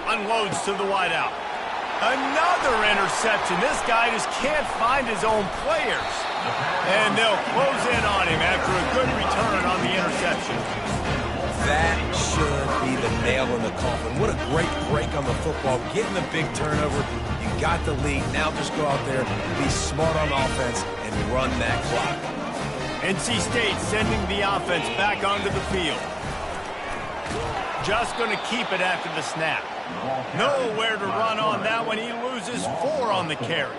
A: Unloads to the wideout. Another interception. This guy just can't find his own players. And they'll close in on him after a good return on the interception.
C: That should be the nail in the coffin. What a great break on the football. Getting the big turnover. You got the lead. Now just go out there, be smart on offense, and run that clock.
A: NC State sending the offense back onto the field. Just going to keep it after the snap. Nowhere to run on that one. He loses 4 on the carry.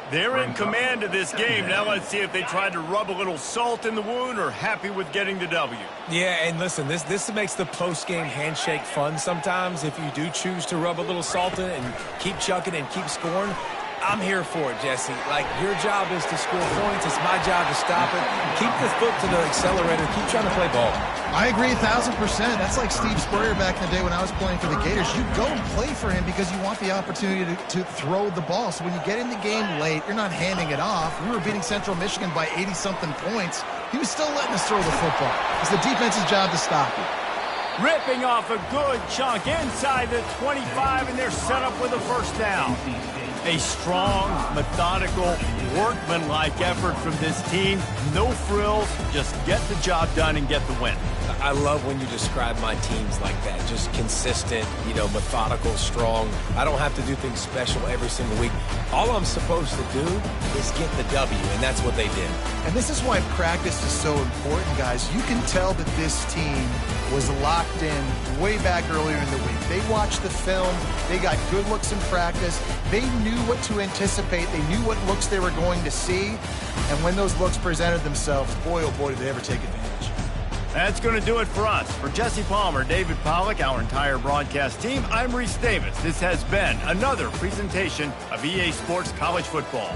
A: They're in command of this game. Now let's see if they tried to rub a little salt in the wound or happy with getting the W.
C: Yeah, and listen, this makes the post-game handshake fun sometimes. If you do choose to rub a little salt in it and keep chucking and keep scoring, I'm here for it, Jesse. Like, your job is to score points. It's my job to stop it. Keep the foot to the accelerator. Keep trying to play ball.
D: I agree 1,000%. That's like Steve Spurrier back in the day when I was playing for the Gators. You go and play for him because you want the opportunity to throw the ball. So when you get in the game late, you're not handing it off. We were beating Central Michigan by 80-something points. He was still letting us throw the football. It's the defense's job to stop it.
A: Ripping off a good chunk inside the 25, and they're set up with a first down. A strong, methodical, workmanlike effort from this team. No frills, just get the job done and get the win.
C: I love when you describe my teams like that. Just consistent, methodical, strong. I don't have to do things special every single week. All I'm supposed to do is get the W, and that's what they did.
D: And this is why practice is so important, guys. You can tell that this team was locked in way back earlier in the week. They watched the film. They got good looks in practice. They knew what to anticipate. They knew what looks they were going to see. And when those looks presented themselves, boy, oh boy, did they ever take advantage.
A: That's going to do it for us. For Jesse Palmer, David Pollack, our entire broadcast team, I'm Reese Davis. This has been another presentation of EA Sports College Football.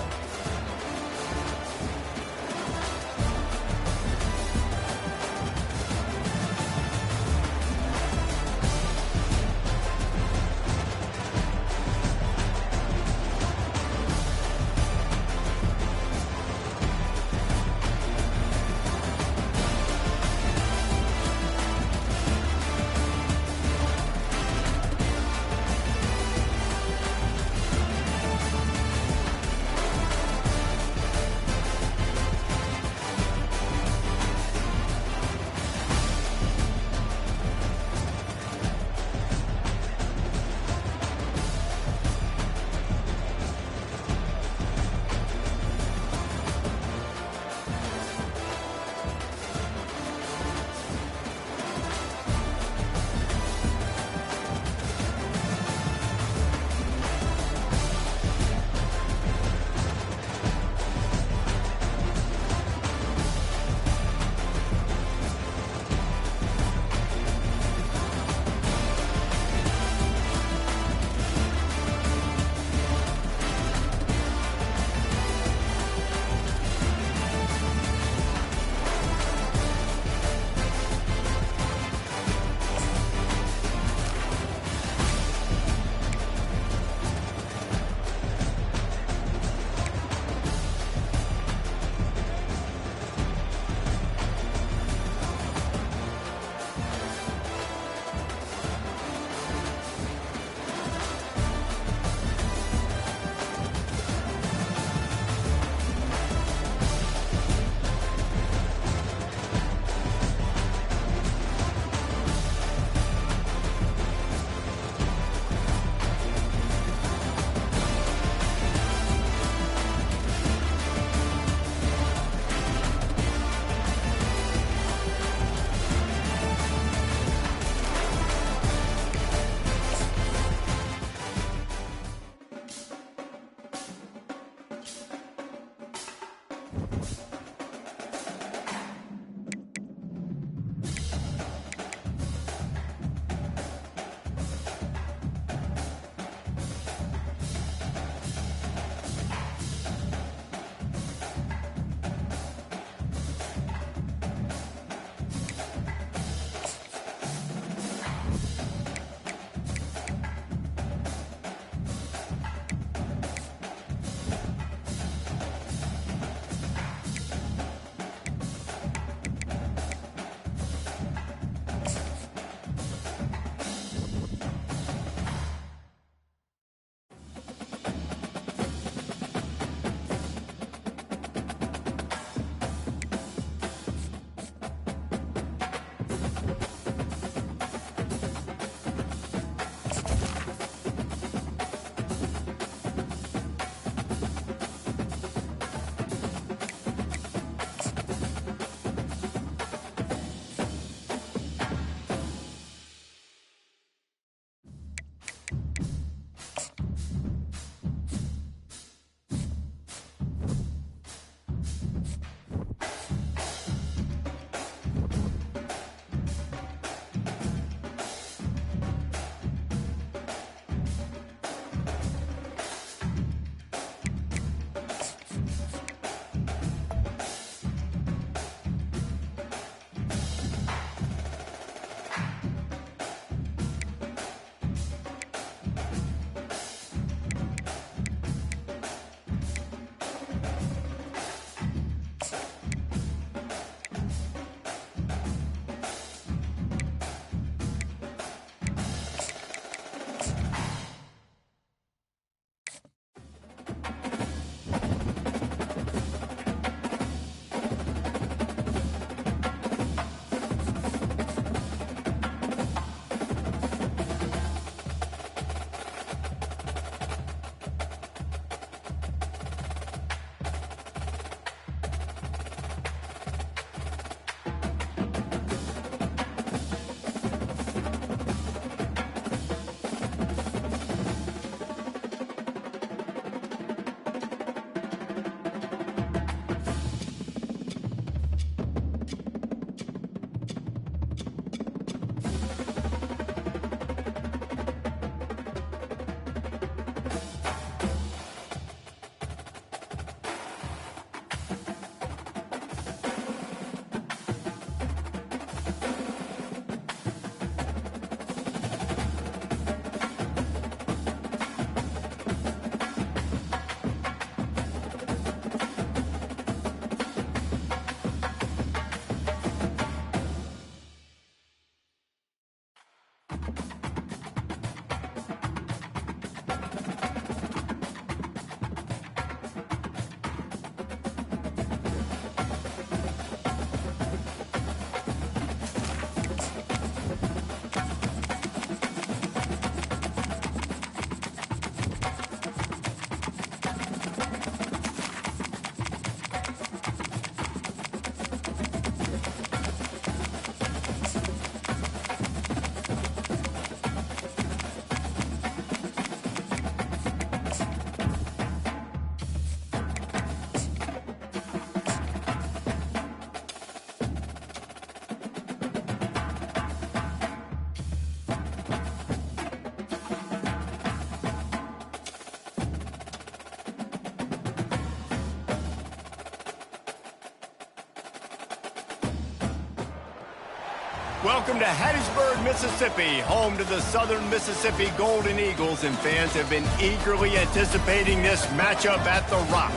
A: Welcome to Hattiesburg, Mississippi, home to the Southern Mississippi Golden Eagles, and fans have been eagerly anticipating this matchup at the Rock.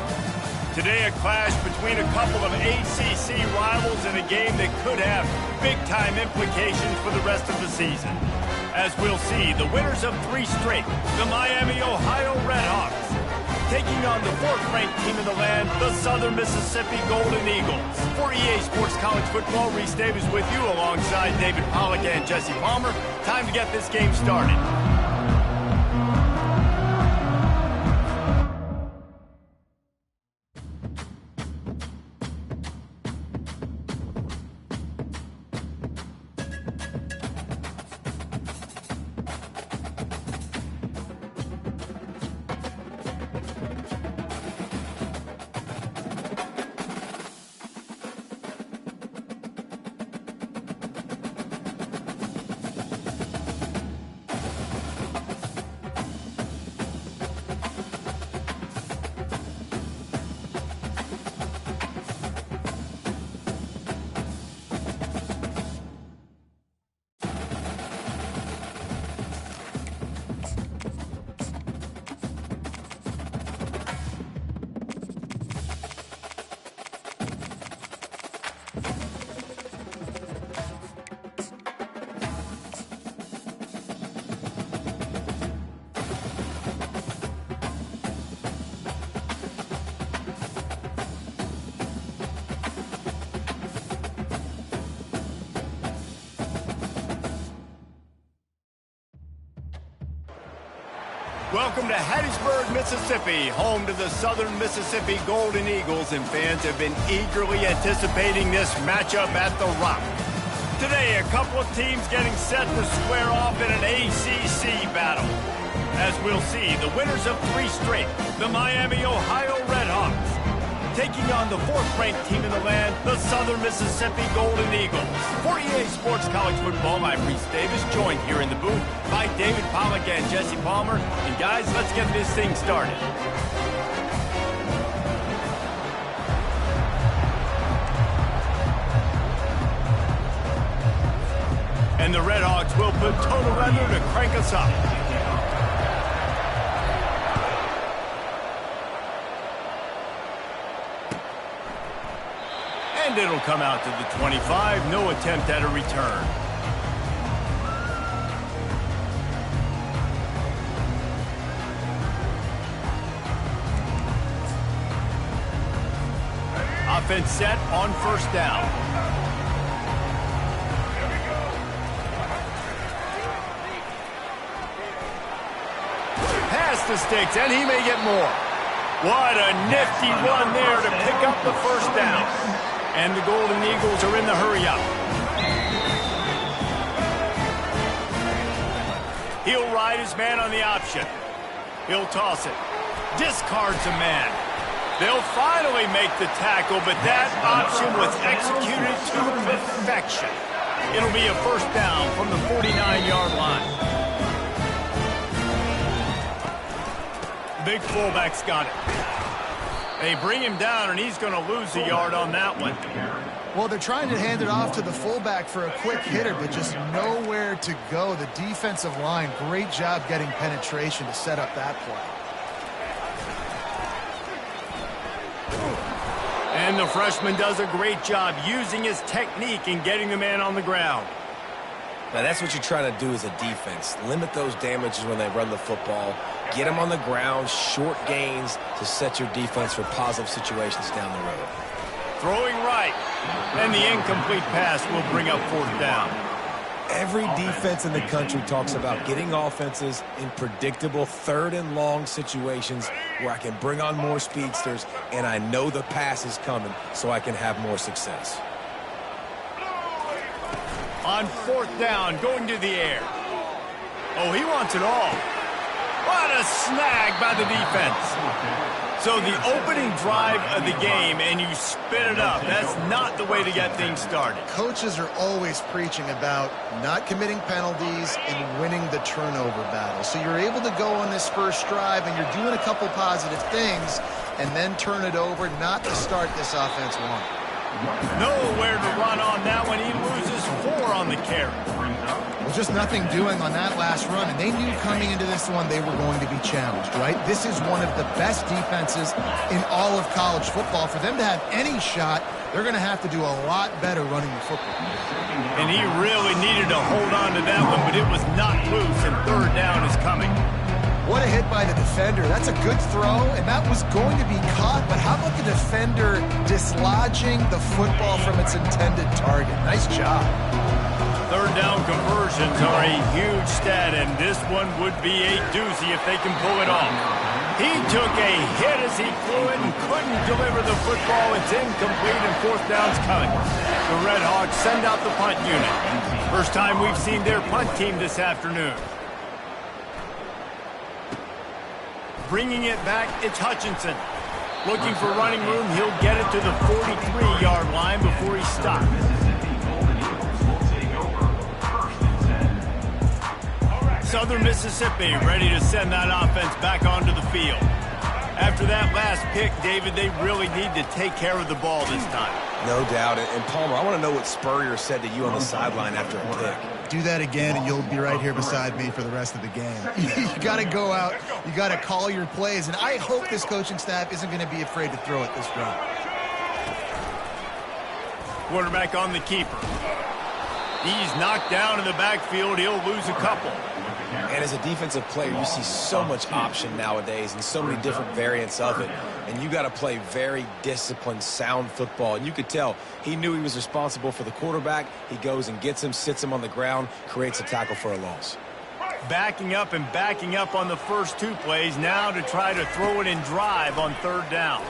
A: Today, a clash between a couple of ACC rivals in a game that could have big-time implications for the rest of the season. As we'll see, the winners of 3 straight, the Miami, Ohio Redhawks, taking on the 4th-ranked team in the land, the Southern Mississippi Golden Eagles. For EA Sports College Football, Reese Davis with you alongside David Pollack and Jesse Palmer. Time to get this game started. Welcome to Hattiesburg, Mississippi, home to the Southern Mississippi Golden Eagles, and fans have been eagerly anticipating this matchup at the Rock. Today, a couple of teams getting set to square off in an ACC battle. As we'll see, the winners of 3 straight, the Miami, Ohio Redhawks, taking on the 4th-ranked team in the land, the Southern Mississippi Golden Eagles. For EA Sports College Football, I'm Reese Davis, joined here in the booth by David Pollack and Jesse Palmer. And guys, let's get this thing started. And the Redhawks will put total weather to crank us up. And it'll come out to the 25. No attempt at a return. Offense set on 1st down. Pass the sticks, and he may get more. What a nifty run there to pick up the 1st down. And the Golden Eagles are in the hurry-up. He'll ride his man on the option. He'll toss it. Discards a man. They'll finally make the tackle, but that option was executed to perfection. It'll be a 1st down from the 49-yard line. Big fullback's got it. They bring him down, and he's going to lose a yard on that one.
D: Well, they're trying to hand it off to the fullback for a quick hitter, but just nowhere to go. The defensive line, great job getting penetration to set up that play.
A: And the freshman does a great job using his technique and getting the man on the ground.
C: Now, that's what you're trying to do as a defense. Limit those damages when they run the football. Get them on the ground, short gains to set your defense for positive situations down the road.
A: Throwing right. And the incomplete pass will bring up 4th down.
C: Every defense in the country talks about getting offenses in predictable 3rd and long situations where I can bring on more speedsters and I know the pass is coming so I can have more success.
A: On 4th down, going to the air. Oh, he wants it all. What a snag by the defense. So the opening drive of the game, and you spit it up. That's not the way to get things started.
D: Coaches are always preaching about not committing penalties and winning the turnover battle. So you're able to go on this first drive, and you're doing a couple positive things, and then turn it over, not to start this offense one.
A: Nowhere to run on that one. He loses 4 on the carry.
D: Well, just nothing doing on that last run, and they knew coming into this one they were going to be challenged, right? This is one of the best defenses in all of college football. For them to have any shot, they're going to have to do a lot better running the football.
A: And he really needed to hold on to that one, but it was not loose, and third down is coming.
D: What a hit by the defender. That's a good throw, and that was going to be caught, but how about the defender dislodging the football from its intended target? Nice job.
A: Third down conversions are a huge stat, and this one would be a doozy if they can pull it off. He took a hit as he threw it and couldn't deliver the football. It's incomplete, and fourth down's coming. The Red Hawks send out the punt unit. First time we've seen their punt team this afternoon. Bringing it back, it's Hutchinson. Looking for running room, he'll get it to the 43-yard line before he stops. Southern Mississippi ready to send that offense back onto the field. After that last pick, David, they really need to take care of the ball this time.
C: No doubt. And Palmer, I want to know what Spurrier said to you on the sideline after a pick.
D: Do that again, and you'll be right here beside me for the rest of the game. You got to go out. You got to call your plays, and I hope this coaching staff isn't going to be afraid to throw it this route.
A: Quarterback on the keeper. He's knocked down in the backfield. He'll lose a couple.
C: And as a defensive player, you see so much option nowadays and so many different variants of it. And you got to play very disciplined, sound football. And you could tell he knew he was responsible for the quarterback. He goes and gets him, sits him on the ground, creates a tackle for a loss.
A: Backing up and backing up on the first 2 plays, now to try to throw it and drive on third down.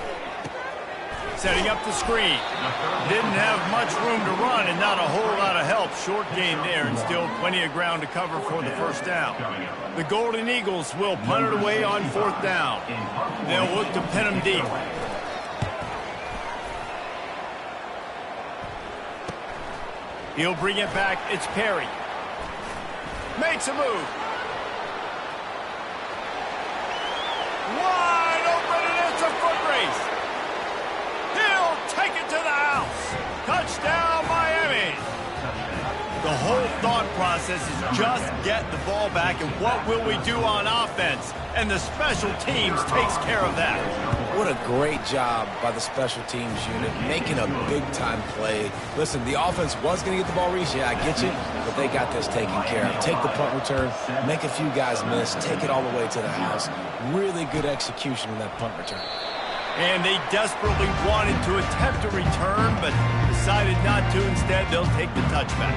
A: Setting up the screen. Didn't have much room to run and not a whole lot of help. Short gain there and still plenty of ground to cover for the first down. The Golden Eagles will punt it away on fourth down. They'll look to pin them deep. He'll bring it back. It's Perry. Makes a move. Wide open, and it's a foot race. He'll take it to the house. Touchdown, Miami. The whole thought process is just get the ball back, and what will we do on offense? And the special teams takes care of that.
C: What a great job by the special teams unit, making a big-time play. Listen, the offense was going to get the ball reached. Yeah, I get you, but they got this taken care of. Take the punt return, make a few guys miss, take it all the way to the house. Really good execution in that punt return.
A: And they desperately wanted to attempt a return, but decided not to. Instead, they'll take the touchback.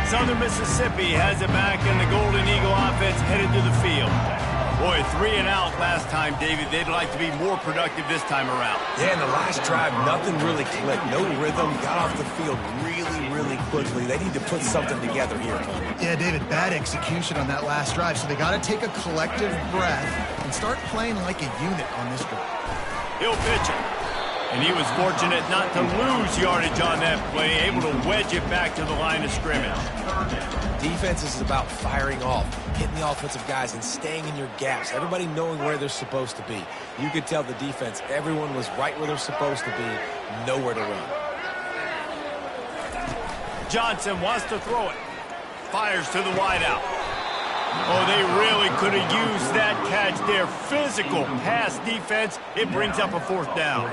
A: Southern Mississippi has it back, and the Golden Eagle offense headed to the field. Boy, 3 and out last time, David. They'd like to be more productive this time around.
C: Yeah, in the last drive, nothing really clicked. No rhythm. Got off the field really quickly. They need to put something together here.
D: Yeah, David, bad execution on that last drive, so they got to take a collective breath and start playing like a unit on this drive.
A: He'll pitch it. And he was fortunate not to lose yardage on that play, able to wedge it back to the line of scrimmage.
C: Defense is about firing off, hitting the offensive guys, and staying in your gaps. Everybody knowing where they're supposed to be. You could tell the defense, everyone was right where they're supposed to be, nowhere to run.
A: Johnson wants to throw it. Fires to the wideout. Oh, they really could have used that catch there. Physical pass defense. It brings up a fourth down.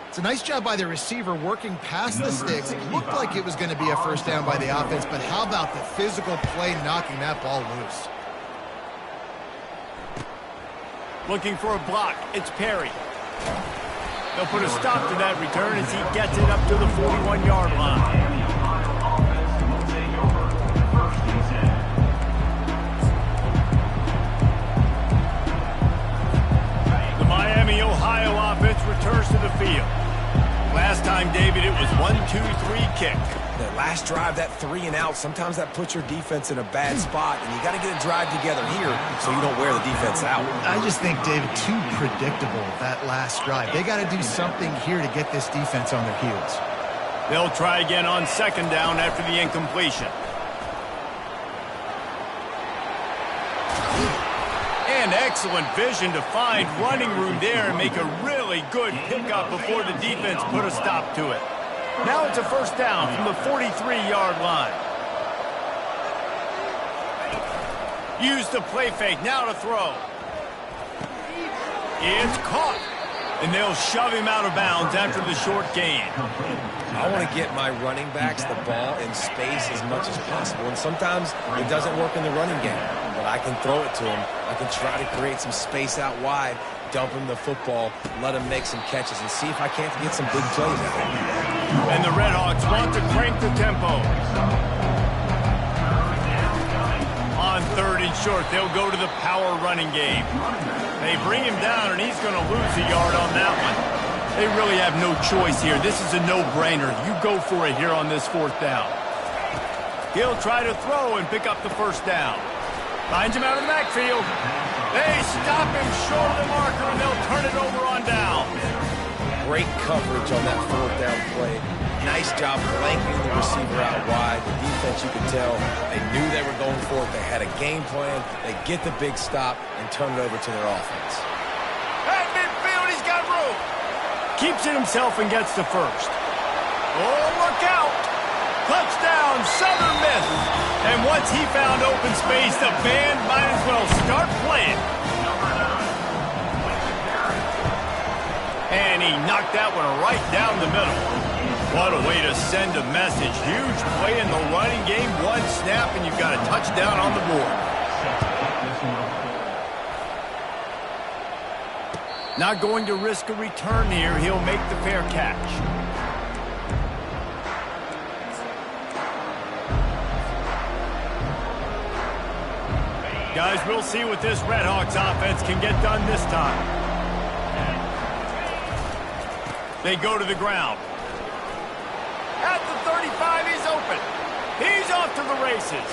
D: It's a nice job by the receiver working past the sticks. It looked like it was going to be a first down by the offense, but how about the physical play knocking that ball loose?
A: Looking for a block. It's Perry. They'll put a stop to that return as he gets it up to the 41-yard line. Miami, Ohio offense returns to the field. Last time, David, it was 1-2-3 kick.
C: That last drive, that 3 and out, sometimes that puts your defense in a bad spot, and you got to get a drive together here so you don't wear the defense out.
D: I just think, David, too predictable, that last drive. They got to do something here to get this defense on their heels.
A: They'll try again on second down after the incompletion. And And excellent vision to find running room there and make a really good pickup before the defense put a stop to it. Now it's a first down from the 43-yard line. Use the play fake, now to throw. It's caught. And they'll shove him out of bounds after the short gain.
C: I want to get my running backs the ball in space as much as possible. And sometimes it doesn't work in the running game. But I can throw it to him. I can try to create some space out wide, dump him the football, let him make some catches, and see if I can't get some big plays out of him.
A: And the Redhawks want to crank the tempo. On 3rd and short, they'll go to the power running game. They bring him down, and he's going to lose a yard on that one. They really have no choice here. This is a no-brainer. You go for it here on this 4th down. He'll try to throw and pick up the first down. Finds him out of the backfield. They stop him short of the marker, and they'll turn it over on down.
C: Great coverage on that 4th down play. Nice job blanketing the receiver out wide. The defense, you could tell, they knew they were going for it. They had a game plan. They get the big stop and turn it over to their offense.
A: At midfield, he's got room. Keeps it himself and gets to first. Oh, look out. Touchdown, Southern Miss. And once he found open space, the band might as well start playing. And he knocked that one right down the middle. What a way to send a message. Huge play in the running game. One snap, and you've got a touchdown on the board. Not going to risk a return here. He'll make the fair catch. Guys, we'll see what this Redhawks offense can get done this time. They go to the ground. At the 35, he's open. He's off to the races.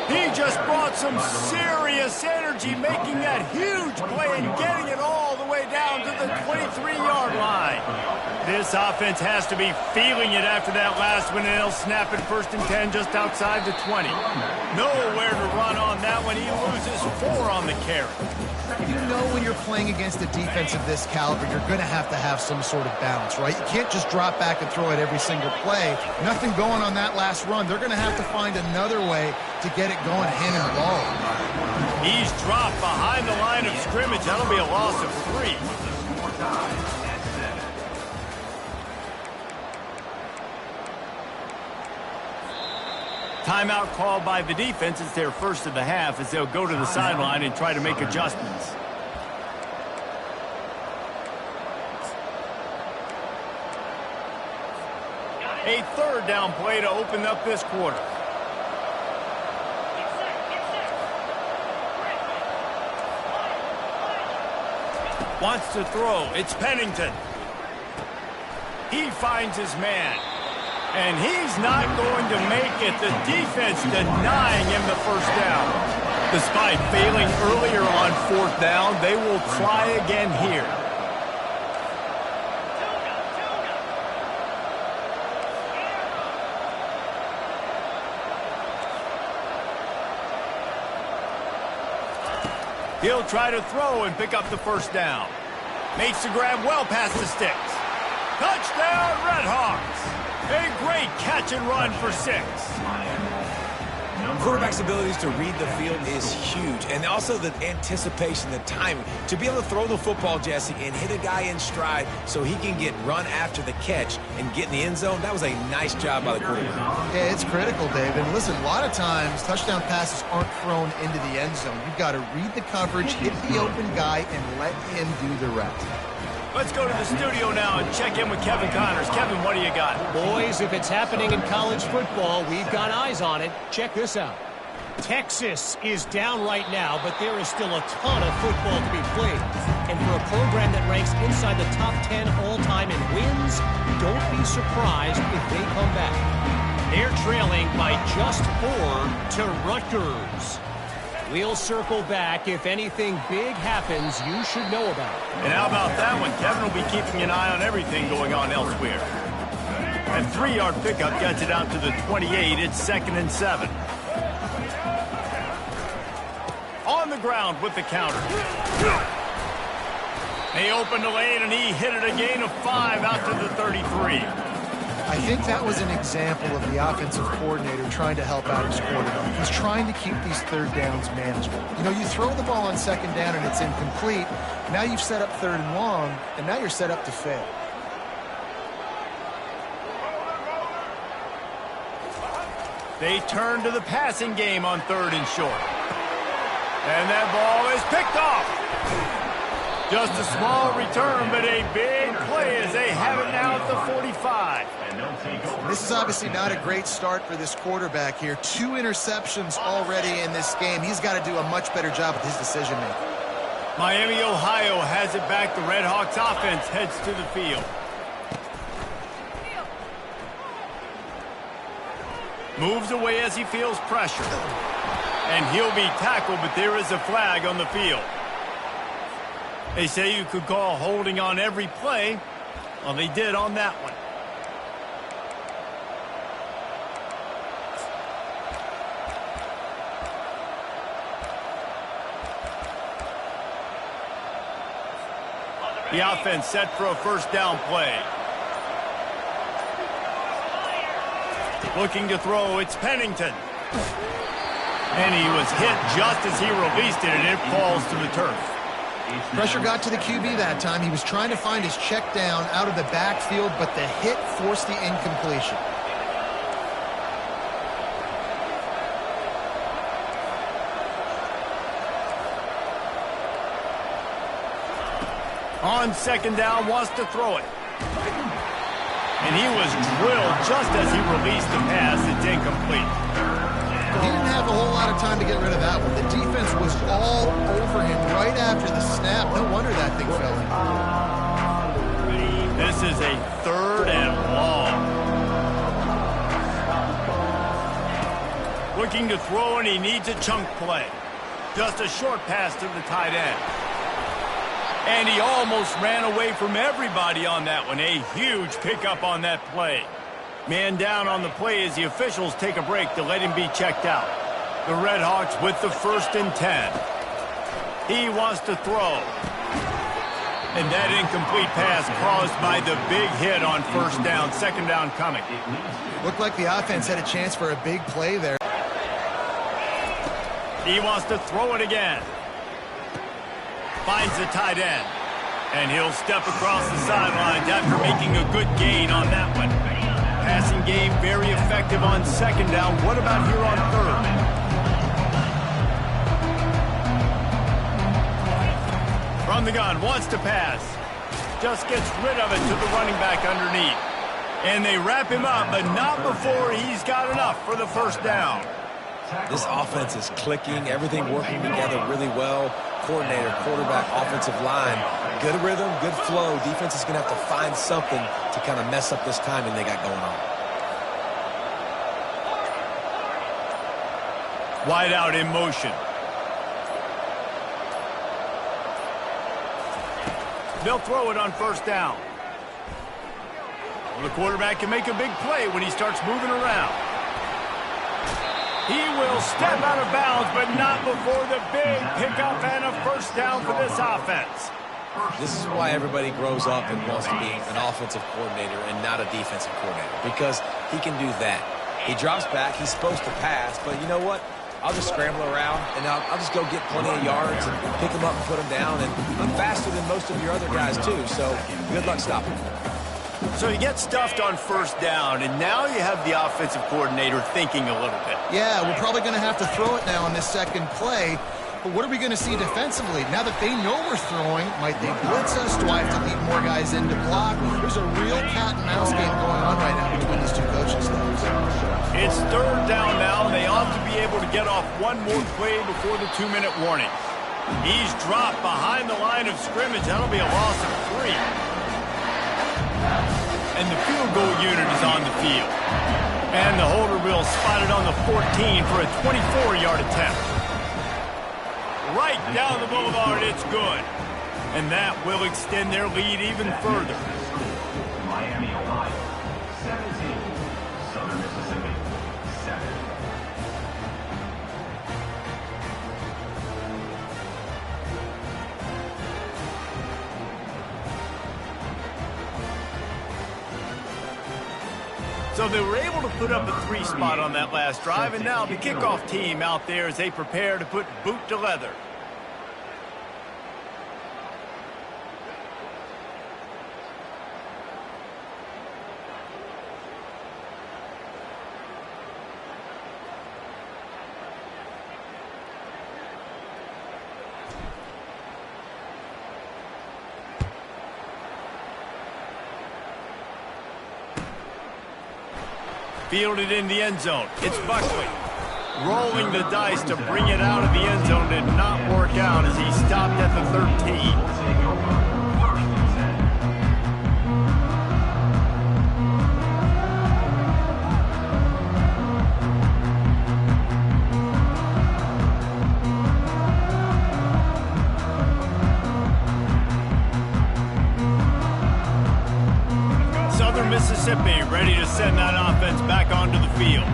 A: He just brought some serious energy, making that huge play and getting it all the way down to the 23-yard line. This offense has to be feeling it after that last one, and they'll snap it 1st and 10 just outside the 20. Nowhere to run on that one. He loses 4 on the carry.
D: You know when you're playing against a defense of this caliber, you're going to have some sort of balance, right? You can't just drop back and throw it every single play. Nothing going on that last run. They're going to have to find another way to get it going, handing the ball.
A: He's dropped behind the line of scrimmage. That'll be a loss of 3. Timeout called by the defense. It's their first of the half as they'll go to the sideline and try to make adjustments. A 3rd down play to open up this quarter. Wants to throw. It's Pennington. He finds his man. And he's not going to make it. The defense denying him the first down. Despite failing earlier on 4th down, they will try again here. He'll try to throw and pick up the first down. Makes the grab well past the sticks. Touchdown, Redhawks! A great catch and run for 6.
C: Quarterback's abilities to read the field is huge, and also the anticipation, the timing. To be able to throw the football, Jesse, and hit a guy in stride so he can get run after the catch and get in the end zone, that was a nice job by the quarterback.
D: Yeah, it's critical, Dave. And listen, a lot of times touchdown passes aren't thrown into the end zone. You've got to read the coverage, hit the open guy, and let him do the rest.
A: Let's go to the studio now and check in with Kevin Connors. Kevin, what do you got?
E: Boys, if it's happening in college football, we've got eyes on it. Check this out. Texas is down right now, but there is still a ton of football to be played. And for a program that ranks inside the top 10 all-time in wins, don't be surprised if they come back. They're trailing by just 4 to Rutgers. We'll circle back. If anything big happens, you should know about it.
A: And how about that one? Kevin will be keeping an eye on everything going on elsewhere. A 3-yard pickup gets it out to the 28. It's 2nd and 7. On the ground with the counter. They opened the lane, and he hit it a gain of 5 out to the 33.
D: I think that was an example of the offensive coordinator trying to help out his quarterback. He's trying to keep these third downs manageable. You know, you throw the ball on second down and it's incomplete. Now you've set up third and long, and now you're set up to fail.
A: They turn to the passing game on 3rd and short. And that ball is picked off. Just a small return, but a big play as they have it now at the 45.
D: This is obviously not a great start for this quarterback here. 2 interceptions already in this game. He's got to do a much better job with his decision-making.
A: Miami, Ohio has it back. The Red Hawks offense heads to the field. Moves away as he feels pressure. And he'll be tackled, but there is a flag on the field. They say you could call holding on every play. Well, they did on that one. The offense set for a first down play. Looking to throw, it's Pennington. And he was hit just as he released it, and it falls to the turf.
D: Pressure got to the QB that time. He was trying to find his check down out of the backfield, but the hit forced the incompletion.
A: On second down, wants to throw it. And he was drilled just as he released the pass. It's incomplete.
D: He didn't have a whole lot of time to get rid of that one. The defense was all over him right after the snap. No wonder that thing fell in.
A: This is a 3rd and long. Looking to throw, and he needs a chunk play. Just a short pass to the tight end. And he almost ran away from everybody on that one. A huge pickup on that play. Man down on the play as the officials take a break to let him be checked out. The Red Hawks with the 1st and 10. He wants to throw. And that incomplete pass caused by the big hit on 1st down. 2nd down coming.
D: Looked like the offense had a chance for a big play there.
A: He wants to throw it again. Finds the tight end. And he'll step across the sidelines after making a good gain on that one. Passing game very effective on 2nd down. What about here on 3rd? From the gun, wants to pass. Just gets rid of it to the running back underneath. And they wrap him up, but not before he's got enough for the 1st down.
C: This offense is clicking, everything working together really well. Coordinator, quarterback, offensive line, good rhythm, good flow. Defense is going to have to find something to kind of mess up this timing they got going on.
A: Wide out in motion. They'll throw it on 1st down. Well, the quarterback can make a big play when he starts moving around. He will step out of bounds, but not before the big pickup and a 1st down for this offense.
C: This is why everybody grows up and wants to be an offensive coordinator and not a defensive coordinator, because he can do that. He drops back, he's supposed to pass, but you know what? I'll just scramble around, and I'll just go get plenty of yards and pick him up and put him down, and I'm faster than most of your other guys too, so good luck stopping him.
A: So you get stuffed on 1st down, and now you have the offensive coordinator thinking a little bit.
D: Yeah, we're probably going to have to throw it now on this 2nd play. But what are we going to see defensively? Now that they know we're throwing, might they blitz us? Do I have to lead more guys in to block? There's a real cat and mouse game going on right now between these 2 coaching staffs.
A: It's 3rd down now, and they ought to be able to get off one more play before the 2-minute warning. He's dropped behind the line of scrimmage. That'll be a loss of 3. And the field goal unit is on the field. And the holder will spot it on the 14 for a 24-yard attempt. Right down the boulevard, it's good. And that will extend their lead even further.
B: Miami, Ohio, 17. Southern Mississippi, 7.
A: So they were able to put up a 3 spot on that last drive, and now the kickoff team out there as they prepare to put boot to leather. Fielded in the end zone. It's Buckley. Rolling the dice to bring it out of the end zone did not work out as he stopped at the 13. Mississippi ready to send that offense back onto the field.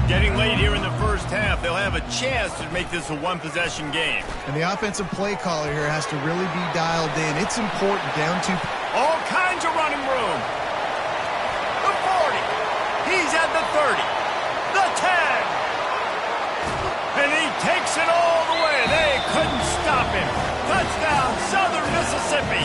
A: Getting late here in the first half, they'll have a chance to make this a one-possession game.
D: And the offensive play caller here has to really be dialed in. It's important down to
A: all kinds of running room. The 40. He's at the 30. The 10. And he takes it all the way. They couldn't stop him. Touchdown, Southern Mississippi.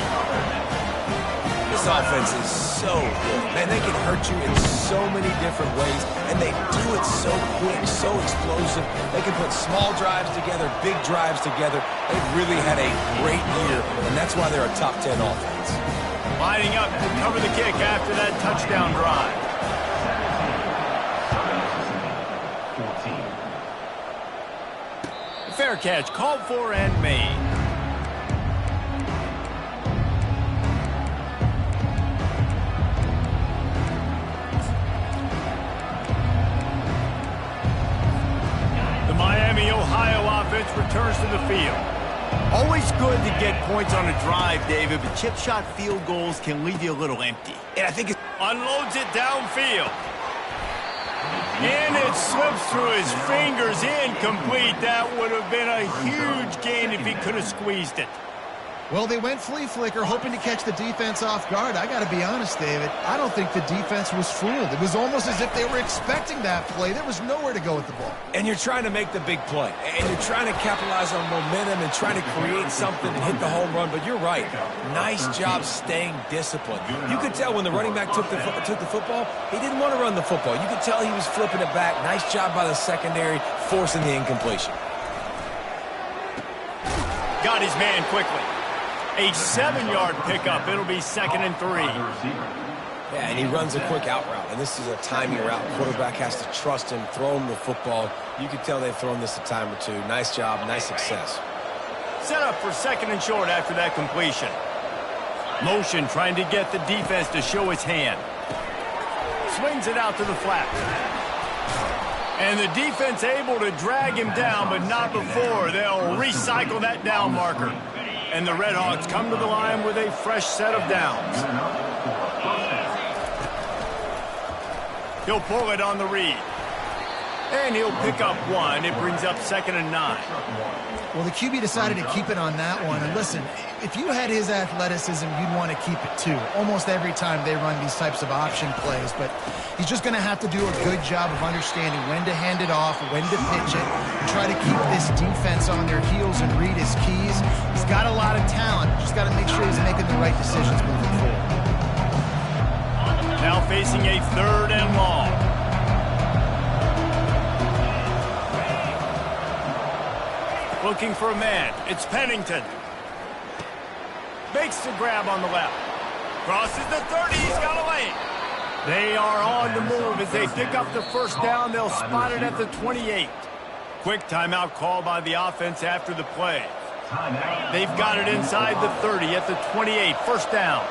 C: This offense is so good. Man, they can hurt you in so many different ways, and they do it so quick, so explosive. They can put small drives together, big drives together. They've really had a great year, and that's why they're a top 10 offense.
A: Lining up to cover the kick after that touchdown drive. 14. Fair catch, called for and made. Ohio offense returns to the field. Always good to get points on a drive, David, but chip shot field goals can leave you a little empty.
C: And I think it
A: unloads it downfield. And it slips through his fingers, incomplete. That would have been a huge gain if he could have squeezed it.
D: Well, they went flea flicker, hoping to catch the defense off guard. I got to be honest, David. I don't think the defense was fooled. It was almost as if they were expecting that play. There was nowhere to go with the ball.
C: And you're trying to make the big play. And you're trying to capitalize on momentum and trying to create something and hit the home run. But you're right. Nice job staying disciplined. You could tell when the running back took the football, he didn't want to run the football. You could tell he was flipping it back. Nice job by the secondary, forcing the incompletion.
A: Got his man quickly. A 7-yard pickup. It'll be 2nd and 3.
C: Yeah, and he runs a quick out route, and this is a timing route. Quarterback has to trust him, throw him the football. You can tell they've thrown this a time or two. Nice job, nice success.
A: Set up for 2nd and short after that completion. Motion trying to get the defense to show his hand. Swings it out to the flat. And the defense able to drag him down, but not before. They'll recycle that down marker. And the Red Hawks come to the line with a fresh set of downs. He'll pull it on the read. And he'll pick up 1. It brings up 2nd and 9.
D: Well, the QB decided to keep it on that one. And listen, if you had his athleticism, you'd want to keep it too. Almost every time they run these types of option plays. But he's just going to have to do a good job of understanding when to hand it off, when to pitch it, and try to keep this defense on their heels and read his keys. He's got a lot of talent. Just got to make sure he's making the right decisions moving forward.
A: Now facing a 3rd and long. Looking for a man. It's Pennington. Makes the grab on the left. Crosses the 30. He's got a lane. They are on the move as they pick up the first down. They'll spot it at the 28. Quick timeout call by the offense after the play. They've got it inside the 30 at the 28. First down.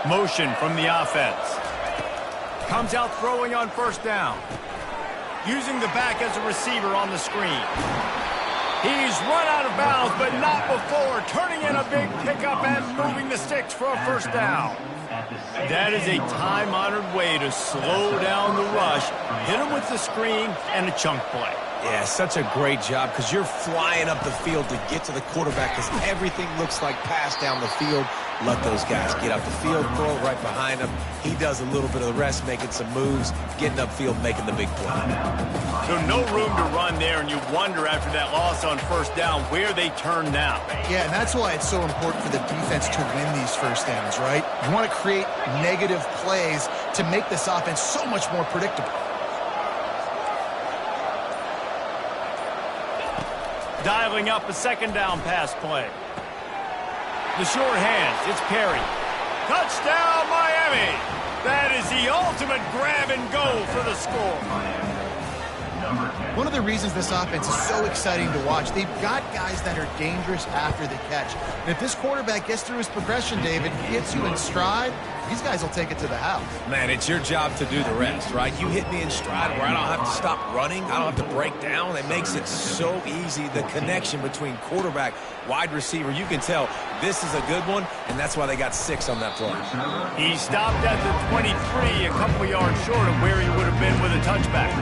A: Motion from the offense. Comes out throwing on first down. Using the back as a receiver on the screen. He's run out of bounds, but not before. Turning in a big pickup and moving the sticks for a first down. That is a time-honored way to slow down the rush, hit him with the screen, and a chunk play.
C: Yeah, such a great job because you're flying up the field to get to the quarterback because everything looks like pass down the field. Let those guys get up the field, throw it right behind him. He does a little bit of the rest, making some moves, getting upfield, making the big play.
A: So no room to run there, and you wonder after that loss on first down where they turn now.
D: Yeah, and that's why it's so important for the defense to win these first downs, right? You want to create negative plays to make this offense so much more predictable.
A: Dialing up a second down pass play. The short hands, it's Perry. Touchdown, Miami! That is the ultimate grab and go for the score.
D: One of the reasons this offense is so exciting to watch, they've got guys that are dangerous after the catch. And if this quarterback gets through his progression, David, he hits you in stride, these guys will take it to the house.
C: Man, it's your job to do the rest, right? You hit me in stride where I don't have to stop running. I don't have to break down. It makes it so easy. The connection between quarterback, wide receiver, you can tell this is a good one, and that's why they got 6 on that play.
A: He stopped at the 23, a couple yards short of where he would have been with a touchback.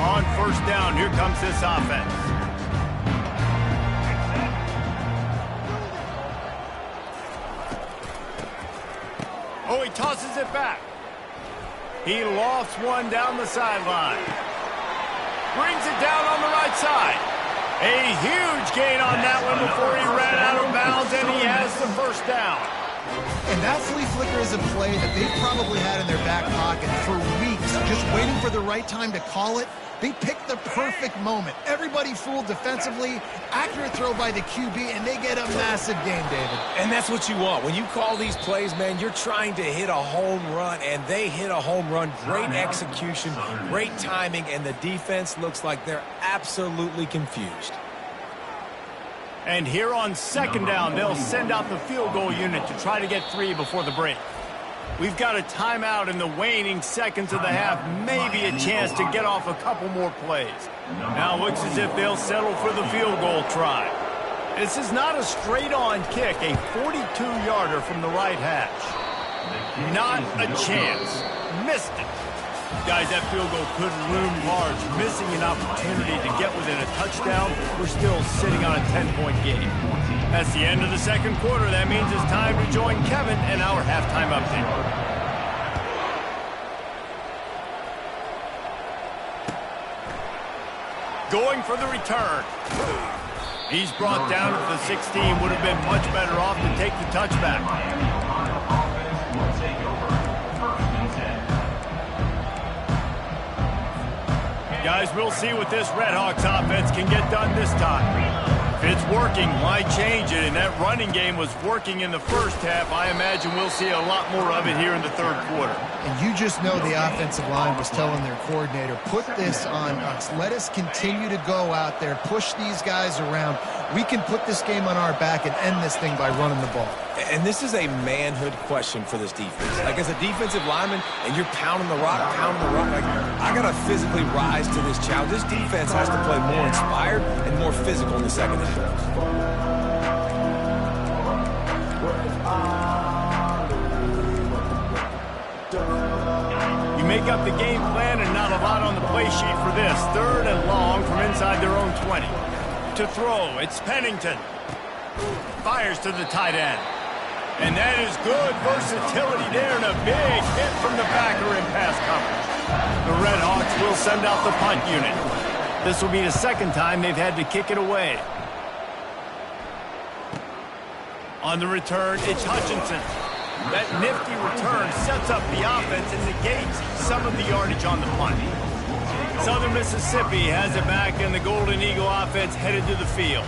A: On first down, here comes this offense. Oh, he tosses it back. He lofts one down the sideline. Brings it down on the right side. A huge gain on that one before he ran out of bounds, and he has the first down.
D: And that flea flicker is a play that they've probably had in their back pocket for weeks, just waiting for the right time to call it. They picked the perfect moment. Everybody fooled defensively, accurate throw by the QB, and they get a massive gain, David.
C: And that's what you want. When you call these plays, man, you're trying to hit a home run, and they hit a home run. Great execution, great timing, and the defense looks like they're absolutely confused.
A: And here on second down, they'll send out the field goal unit to try to get 3 before the break. We've got a timeout in the waning seconds of the half, maybe a chance to get off a couple more plays. Now it looks as if they'll settle for the field goal try. This is not a straight-on kick, a 42-yarder from the right hash. Not a chance. Missed it. Guys, that field goal could loom large. Missing an opportunity to get within a touchdown. We're still sitting on a 10-point game. That's the end of the second quarter. That means it's time to join Kevin and our halftime update. Going for the return. He's brought down to the 16. Would have been much better off to take the touchback. Guys, we'll see what this Redhawks offense can get done this time. If it's working, why change it? And that running game was working in the first half. I imagine we'll see a lot more of it here in the third quarter.
D: And you just know the offensive line was telling their coordinator, put this on us. Let us continue to go out there, push these guys around. We can put this game on our back and end this thing by running the ball.
C: And this is a manhood question for this defense. Like, as a defensive lineman, and you're pounding the rock, like, I got to physically rise to this challenge. This defense has to play more inspired and more physical in the second half.
A: You make up the game plan and not a lot on the play sheet for this. Third and long from inside their own 20. To throw, it's Pennington. Fires to the tight end. And that is good versatility there and a big hit from the backer in pass coverage. The Redhawks will send out the punt unit. This will be the second time they've had to kick it away. On the return, it's Hutchinson. That nifty return sets up the offense and negates some of the yardage on the punt. Southern Mississippi has it back, and the Golden Eagle offense headed to the field.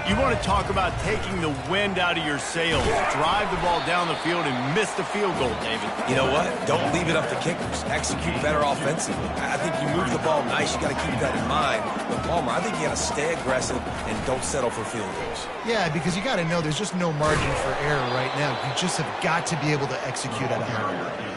A: You want to talk about taking the wind out of your sails. Drive the ball down the field and miss the field goal, David.
C: You know what? Don't leave it up to kickers. Execute better offensively. I think you move the ball nice. You got to keep that in mind. But Palmer, I think you got to stay aggressive and don't settle for field goals. Yeah,
D: because you got to know there's just no margin for error right now. You just have got to be able to execute at a high level.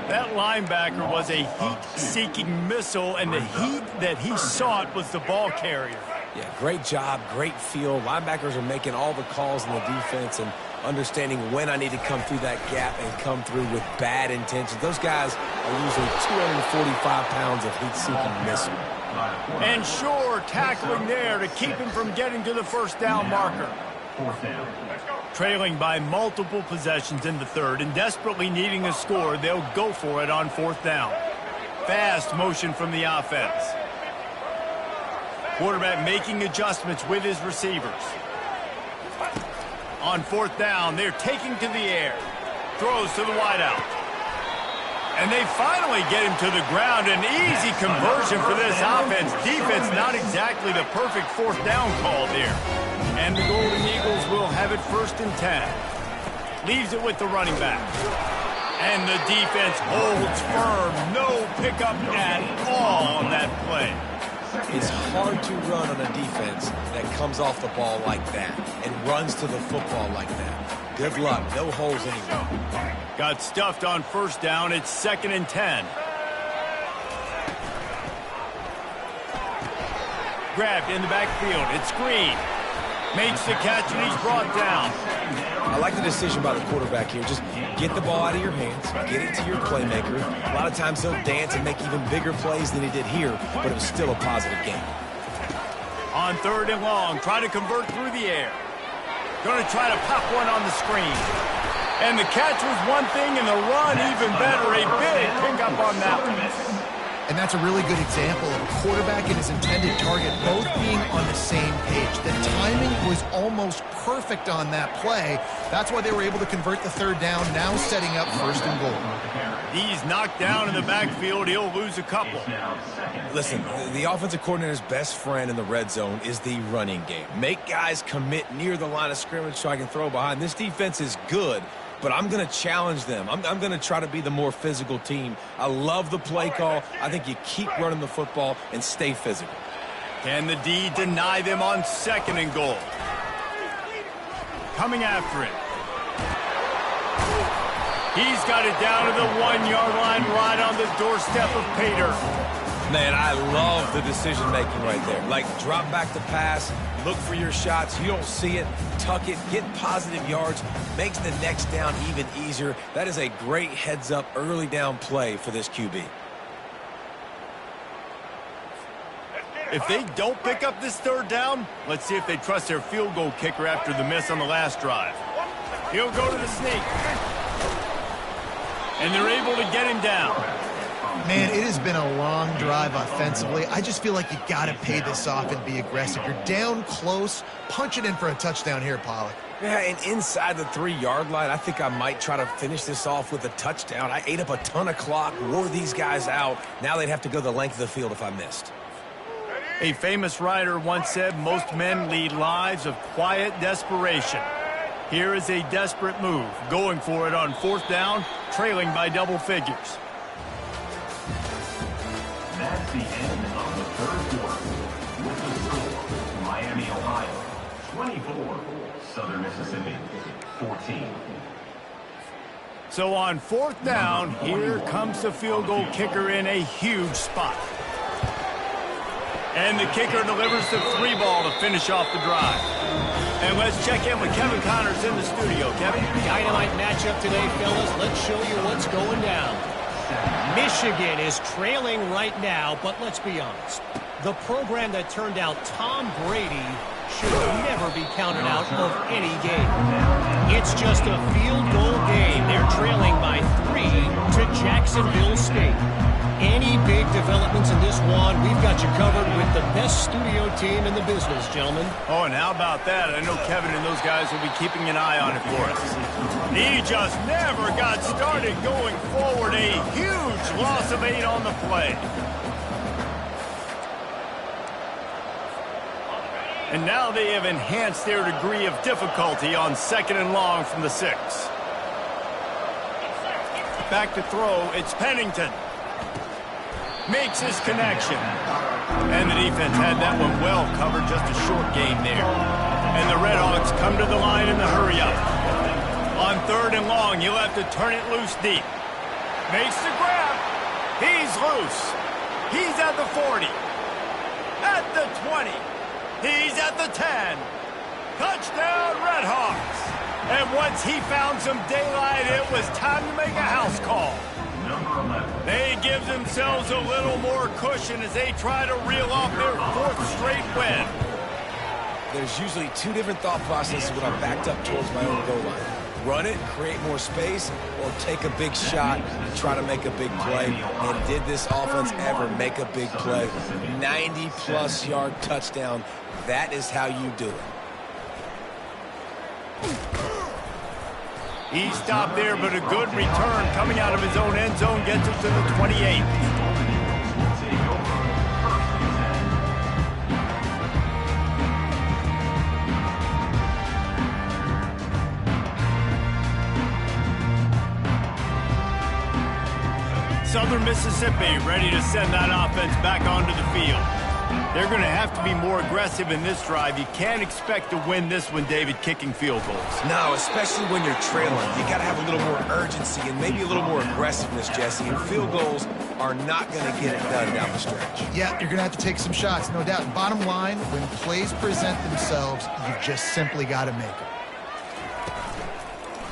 A: That linebacker was a heat-seeking missile, and the heat that he sought was the ball carrier.
C: Yeah, great job, great feel. Linebackers are making all the calls in the defense, and understanding when I need to come through that gap and come through with bad intentions. Those guys are usually 245 pounds of heat-seeking missile.
A: And sure, tackling there to keep him from getting to the first down marker. Trailing by multiple possessions in the third and desperately needing a score, they'll go for it on fourth down. Fast motion from the offense. Quarterback making adjustments with his receivers. On fourth down, they're taking to the air. Throws to the wideout. And they finally get him to the ground. An easy conversion for this offense. Defense not exactly the perfect fourth down call there. And the Golden Eagles will have it 1st and 10. Leaves it with the running back. And the defense holds firm. No pickup at all on that play.
C: It's hard to run on a defense that comes off the ball like that and runs to the football like that. Good luck. No holes anywhere.
A: Got stuffed on first down. It's 2nd and 10. Grabbed in the backfield. It's Green. Makes the catch, and he's brought down.
C: I like the decision by the quarterback here. Just get the ball out of your hands, get it to your playmaker. A lot of times he'll dance and make even bigger plays than he did here, but it was still a positive game.
A: On 3rd and long, try to convert through the air. Going to try to pop one on the screen. And the catch was one thing, and the run even better. A big pickup on that one.
D: And that's a really good example of a quarterback and his intended target both being on the same page. The timing was almost perfect on that play. That's why they were able to convert the 3rd down, now setting up 1st and goal.
A: He's knocked down in the backfield. He'll lose a couple.
C: Listen, the offensive coordinator's best friend in the red zone is the running game. Make guys commit near the line of scrimmage so I can throw behind. This defense is good, but I'm going to challenge them. I'm going to try to be the more physical team. I love the play call. I think you keep running the football and stay physical.
A: Can the D deny them on 2nd and goal? Coming after it. He's got it down to the 1-yard line right on the doorstep of Pater.
C: Man, I love the decision-making right there. Like, drop back the pass, look for your shots. You don't see it, tuck it, get positive yards, makes the next down even easier. That is a great heads-up early down play for this QB.
A: If they don't pick up this 3rd down, let's see if they trust their field goal kicker after the miss on the last drive. He'll go to the sneak. And they're able to get him down.
D: Man, it has been a long drive offensively. I just feel like you got to pay this off and be aggressive. You're down close. Punch it in for a touchdown here, Pollock.
C: Yeah, and inside the 3-yard line, I think I might try to finish this off with a touchdown. I ate up a ton of clock, wore these guys out. Now they'd have to go the length of the field if I missed.
A: A famous writer once said, most men lead lives of quiet desperation. Here is a desperate move, going for it on 4th down, trailing by double figures.
B: That's the end of the 3rd quarter. With the score, Miami, Ohio, 24, Southern Mississippi, 14.
A: So on 4th down, here comes the field goal kicker in a huge spot. And the kicker delivers the 3-ball to finish off the drive. And let's check in with Kevin Connors in the studio. Kevin?
E: Dynamite matchup today, fellas. Let's show you what's going down. Michigan is trailing right now, but let's be honest. The program that turned out Tom Brady should never be counted out of any game. It's just a field goal game. They're trailing by 3 to Jacksonville State. Any big developments in this one, we've got you covered with the best studio team in the business, gentlemen.
A: Oh, and how about that? I know Kevin and those guys will be keeping an eye on it for us. He just never got started going forward. A huge loss of 8 on the play. And now they have enhanced their degree of difficulty on 2nd and long from the 6. Back to throw, it's Pennington. Makes his connection. And the defense had that one well covered, just a short gain there. And the Redhawks come to the line in the hurry-up. On 3rd and long, he'll have to turn it loose deep. Makes the grab. He's loose. He's at the 40. At the 20. He's at the 10. Touchdown, Redhawks. And once he found some daylight, it was time to make a house call. They give themselves a little more cushion as they try to reel off their 4th straight win.
C: There's usually 2 different thought processes when I'm backed up towards my own goal line. Run it, create more space, or take a big shot and try to make a big play. And did this offense ever make a big play? 90-plus yard touchdown. That is how you do it.
A: He stopped there, but a good return coming out of his own end zone gets it to the 28. Southern Mississippi ready to send that offense back onto the field. They're going to have to be more aggressive in this drive. You can't expect to win this one, David, kicking field goals.
C: No, especially when you're trailing. You got to have a little more urgency and maybe a little more aggressiveness, Jesse. And field goals are not going to get it done down the stretch.
D: Yeah, you're going to have to take some shots, no doubt. Bottom line, when plays present themselves, you just simply got to make them.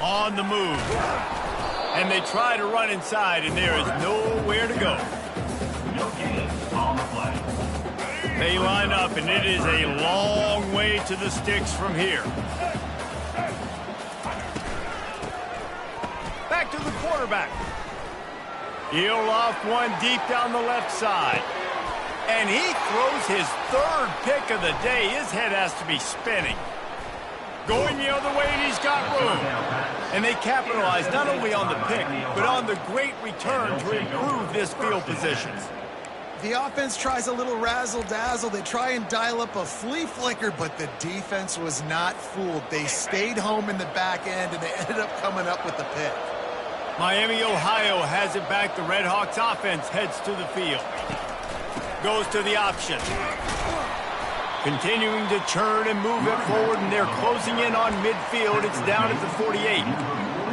A: On the move. And they try to run inside, and there is nowhere to go.
B: No gain on the play.
A: They line up, and it is a long way to the sticks from here. Back to the quarterback. He'll loft one deep down the left side. And he throws his 3rd pick of the day. His head has to be spinning. Going the other way, and he's got room. And they capitalize not only on the pick, but on the great return to improve this field position.
D: The offense tries a little razzle-dazzle. They try and dial up a flea flicker, but the defense was not fooled. They stayed home in the back end, and they ended up coming up with the pick.
A: Miami, Ohio has it back. The Red Hawks offense heads to the field. Goes to the option. Continuing to churn and move it forward, and they're closing in on midfield. It's down at the 48.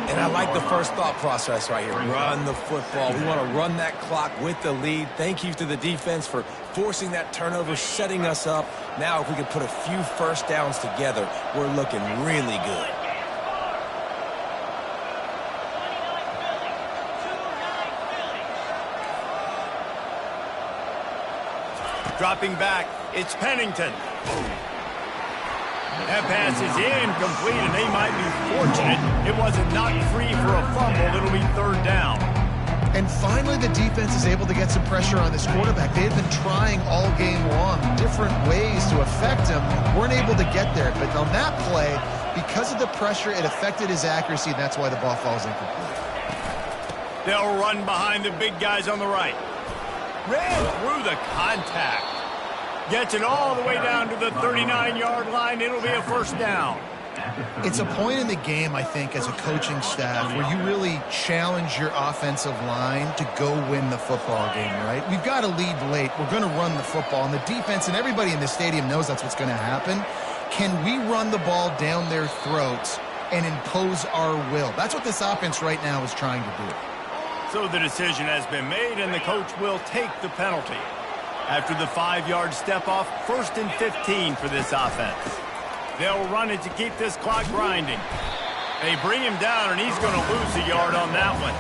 C: And I like the first thought process right here. Run the football. We want to run that clock with the lead. Thank you to the defense for forcing that turnover, setting us up. Now, if we could put a few first downs together, we're looking really good.
A: Dropping back, it's Pennington. That pass is incomplete, and they might be fortunate it wasn't knocked free for a fumble. It'll be 3rd down.
D: And finally, the defense is able to get some pressure on this quarterback. They had been trying all game long different ways to affect him. Weren't able to get there. But on that play, because of the pressure, it affected his accuracy, and that's why the ball falls incomplete.
A: They'll run behind the big guys on the right. Ran through the contact. Gets it all the way down to the 39-yard line. It'll be a 1st down.
D: It's a point in the game, I think, as a coaching staff where you really challenge your offensive line to go win the football game, right? We've got to lead late. We're going to run the football. And the defense and everybody in the stadium knows that's what's going to happen. Can we run the ball down their throats and impose our will? That's what this offense right now is trying to do.
A: So the decision has been made, and the coach will take the penalty. After the 5-yard step-off, 1st and 15 for this offense. They'll run it to keep this clock grinding. They bring him down, and he's going to lose a yard on that one.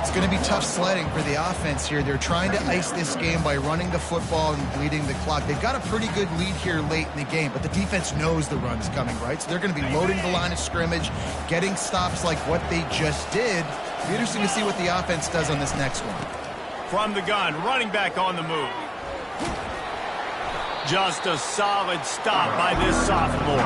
D: It's going to be tough sledding for the offense here. They're trying to ice this game by running the football and bleeding the clock. They've got a pretty good lead here late in the game, but the defense knows the run's coming, right? So they're going to be loading the line of scrimmage, getting stops like what they just did. It'll be interesting to see what the offense does on this next one.
A: From the gun, running back on the move. Just a solid stop by this sophomore.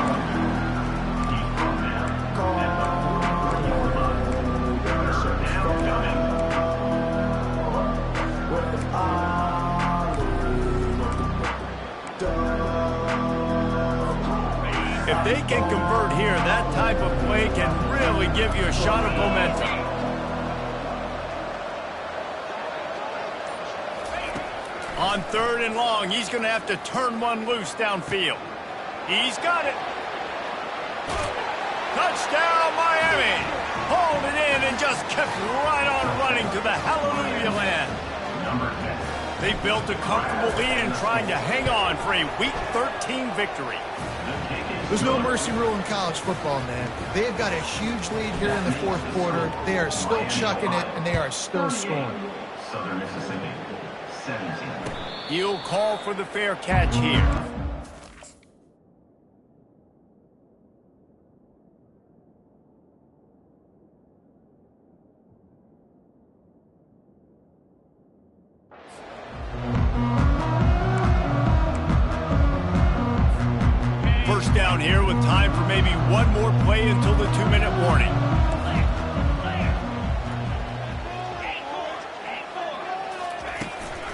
A: If they can convert here, that type of play can really give you a shot of momentum. On 3rd and long, he's going to have to turn one loose downfield. He's got it. Touchdown, Miami. Hauled it in and just kept right on running to the hallelujah land. They built a comfortable lead and trying to hang on for a Week 13 victory.
D: There's no mercy rule in college football, man. They've got a huge lead here in the fourth quarter. They are still chucking it, and they are still scoring.
B: Southern Mississippi, 17.
A: He'll call for the fair catch here. First down here with time for maybe one more play until the 2-minute warning.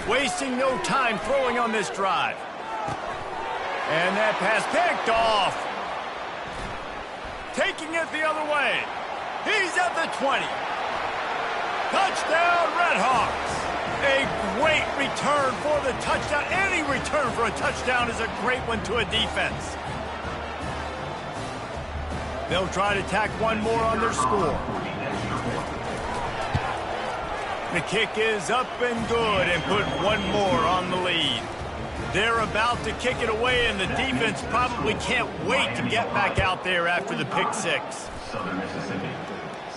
A: Wasting no time throwing on this drive. And that pass picked off. Taking it the other way. He's at the 20. Touchdown, Redhawks. A great return for the touchdown. Any return for a touchdown is a great one to a defense. They'll try to tack one more on their score. The kick is up and good and put one more on the lead. They're about to kick it away, and the defense probably can't wait to get back out there after the pick six.
B: Southern Mississippi,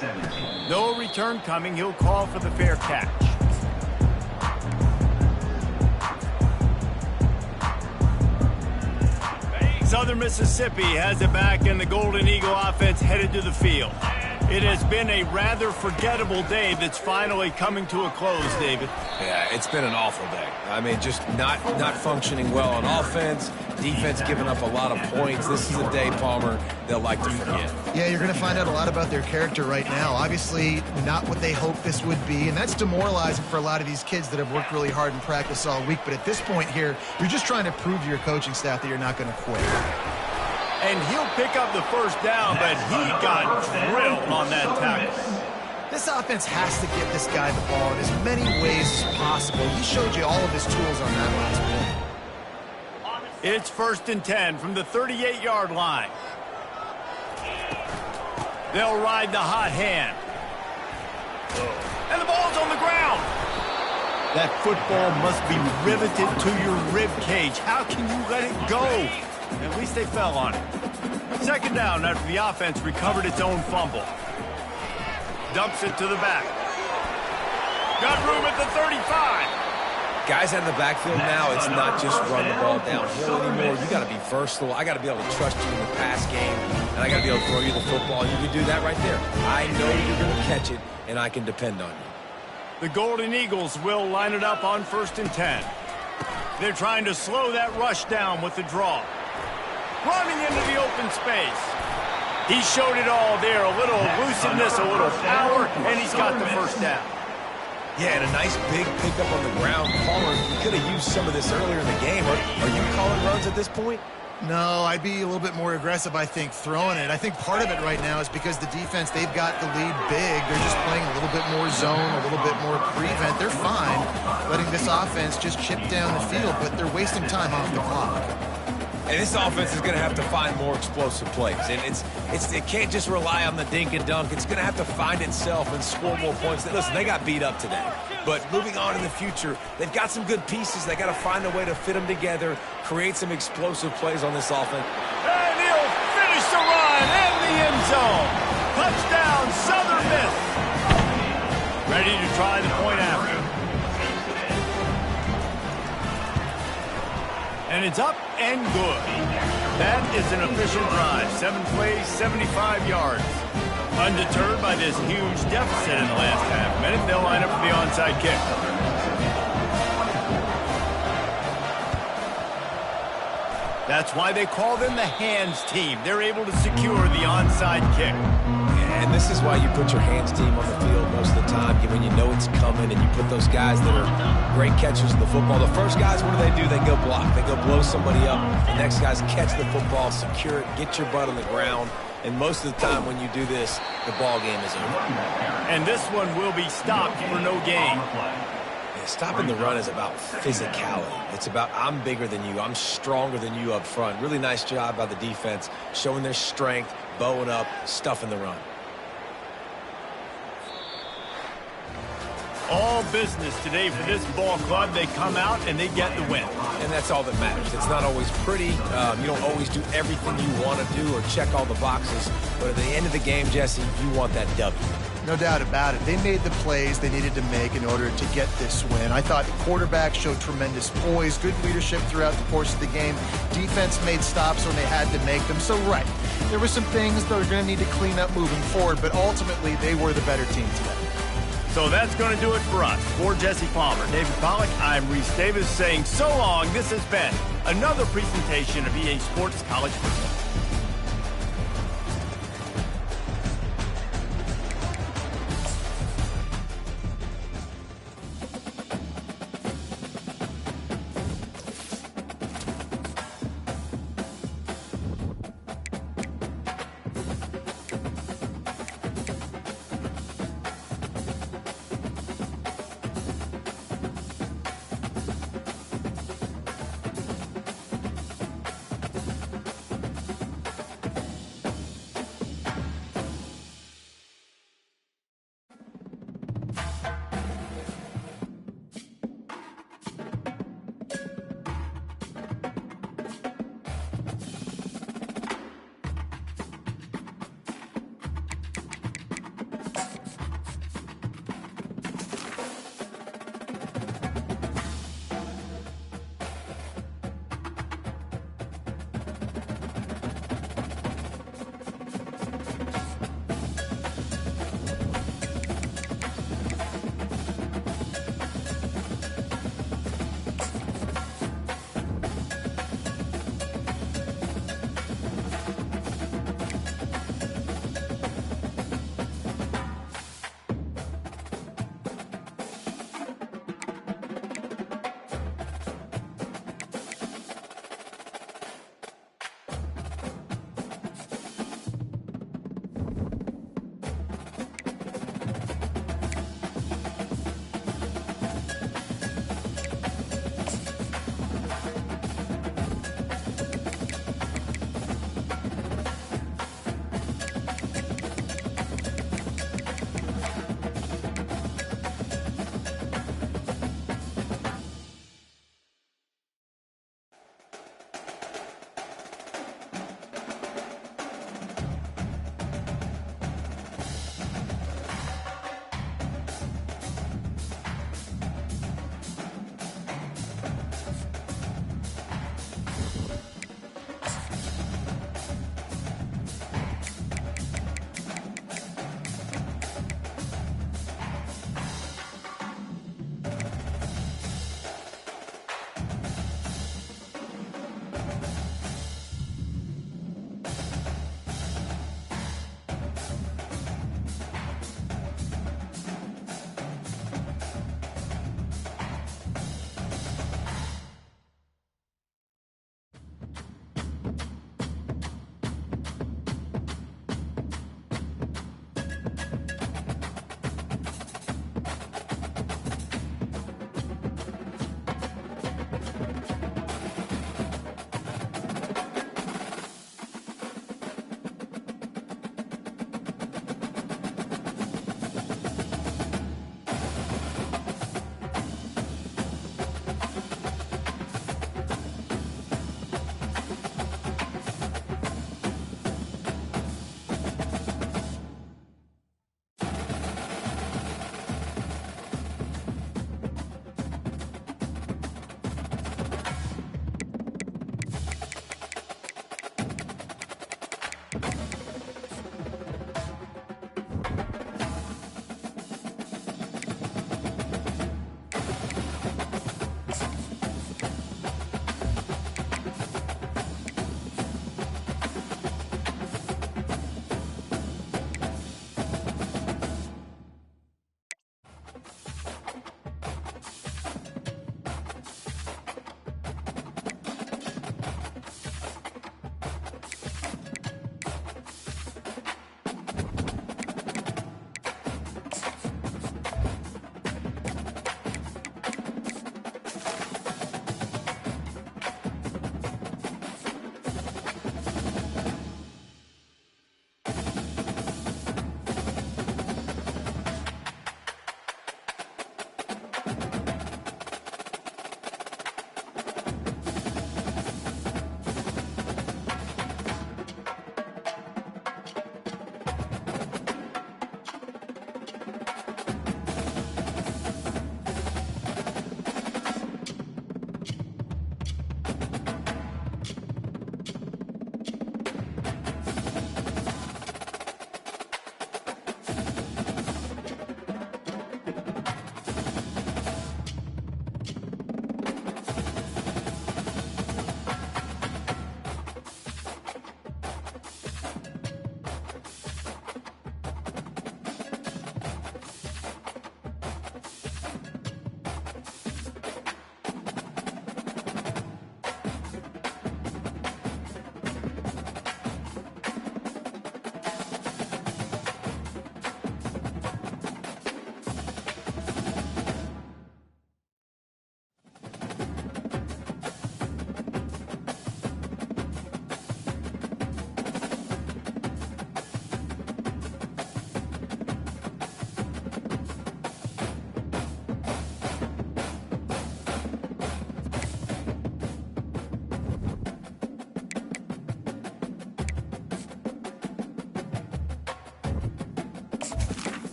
B: 17.
A: No return coming. He'll call for the fair catch. Southern Mississippi has it back, and the Golden Eagle offense headed to the field. It has been a rather forgettable day that's finally coming to a close, David.
C: Yeah, it's been an awful day. I mean, just not functioning well on offense, defense giving up a lot of points. This is a day, Palmer, they'll like to forget.
D: Yeah, you're going to find out a lot about their character right now. Obviously, not what they hoped this would be, and that's demoralizing for a lot of these kids that have worked really hard in practice all week. But at this point here, you're just trying to prove to your coaching staff that you're not going to quit.
A: And he'll pick up the first down, but he got drilled on that tackle.
D: This offense has to get this guy the ball in as many ways as possible. He showed you all of his tools on that last play.
A: It's 1st and 10 from the 38-yard line. They'll ride the hot hand. And the ball's on the ground. That football must be riveted to your rib cage. How can you let it go? At least they fell on it. 2nd down after the offense recovered its own fumble. Dumps it to the back. Got room at the 35.
C: Guys out in the backfield now, it's not just run the ball downhill anymore. You got to be versatile. I got to be able to trust you in the pass game, and I got to be able to throw you the football. You can do that right there. I know you're going to catch it, and I can depend on you.
A: The Golden Eagles will line it up on 1st and 10. They're trying to slow that rush down with the draw. Running into the open space. He showed it all there. A little elusiveness, a little power, and he's got the first down.
C: Yeah, and a nice big pickup on the ground. Palmer, you could have used some of this earlier in the game. Are you calling runs at this point?
D: No, I'd be a little bit more aggressive, I think, throwing it. I think part of it right now is because the defense, they've got the lead big. They're just playing a little bit more zone, a little bit more prevent. They're fine letting this offense just chip down the field, but they're wasting time off the clock.
C: And this offense is going to have to find more explosive plays. And it can't just rely on the dink and dunk. It's going to have to find itself and score more points. Listen, they got beat up today. But moving on in the future, they've got some good pieces. They got to find a way to fit them together, create some explosive plays on this offense.
A: And he'll finish the run in the end zone. Touchdown, Southern Miss. Ready to try the point after. And it's up and good. That is an efficient drive. 7 plays, 75 yards. Undeterred by this huge deficit in the last half minute, they'll line up for the onside kick. That's why they call them the hands team. They're able to secure the onside kick.
C: And this is why you put your hands team on the field most of the time, when you know it's coming, and you put those guys that are great catchers of the football. The first guys, what do? They go block. They go blow somebody up. The next guys catch the football, secure it, get your butt on the ground. And most of the time when you do this, the ball game is over.
A: And this one will be stopped for no gain.
C: Yeah, stopping the run is about physicality. It's about I'm bigger than you. I'm stronger than you up front. Really nice job by the defense, showing their strength, bowing up, stuffing the run.
A: All business today for this ball club. They come out and they get the win.
C: And that's all that matters. It's not always pretty. You don't always do everything you want to do or check all the boxes. But at the end of the game, Jesse, you want that W.
D: No doubt about it. They made the plays they needed to make in order to get this win. I thought the quarterback showed tremendous poise, good leadership throughout the course of the game. Defense made stops when they had to make them. So, right, there were some things that are going to need to clean up moving forward, but ultimately they were the better team today.
A: So that's going to do it for us. For Jesse Palmer, David Pollack, I'm Reese Davis saying so long. This has been another presentation of EA Sports College Football.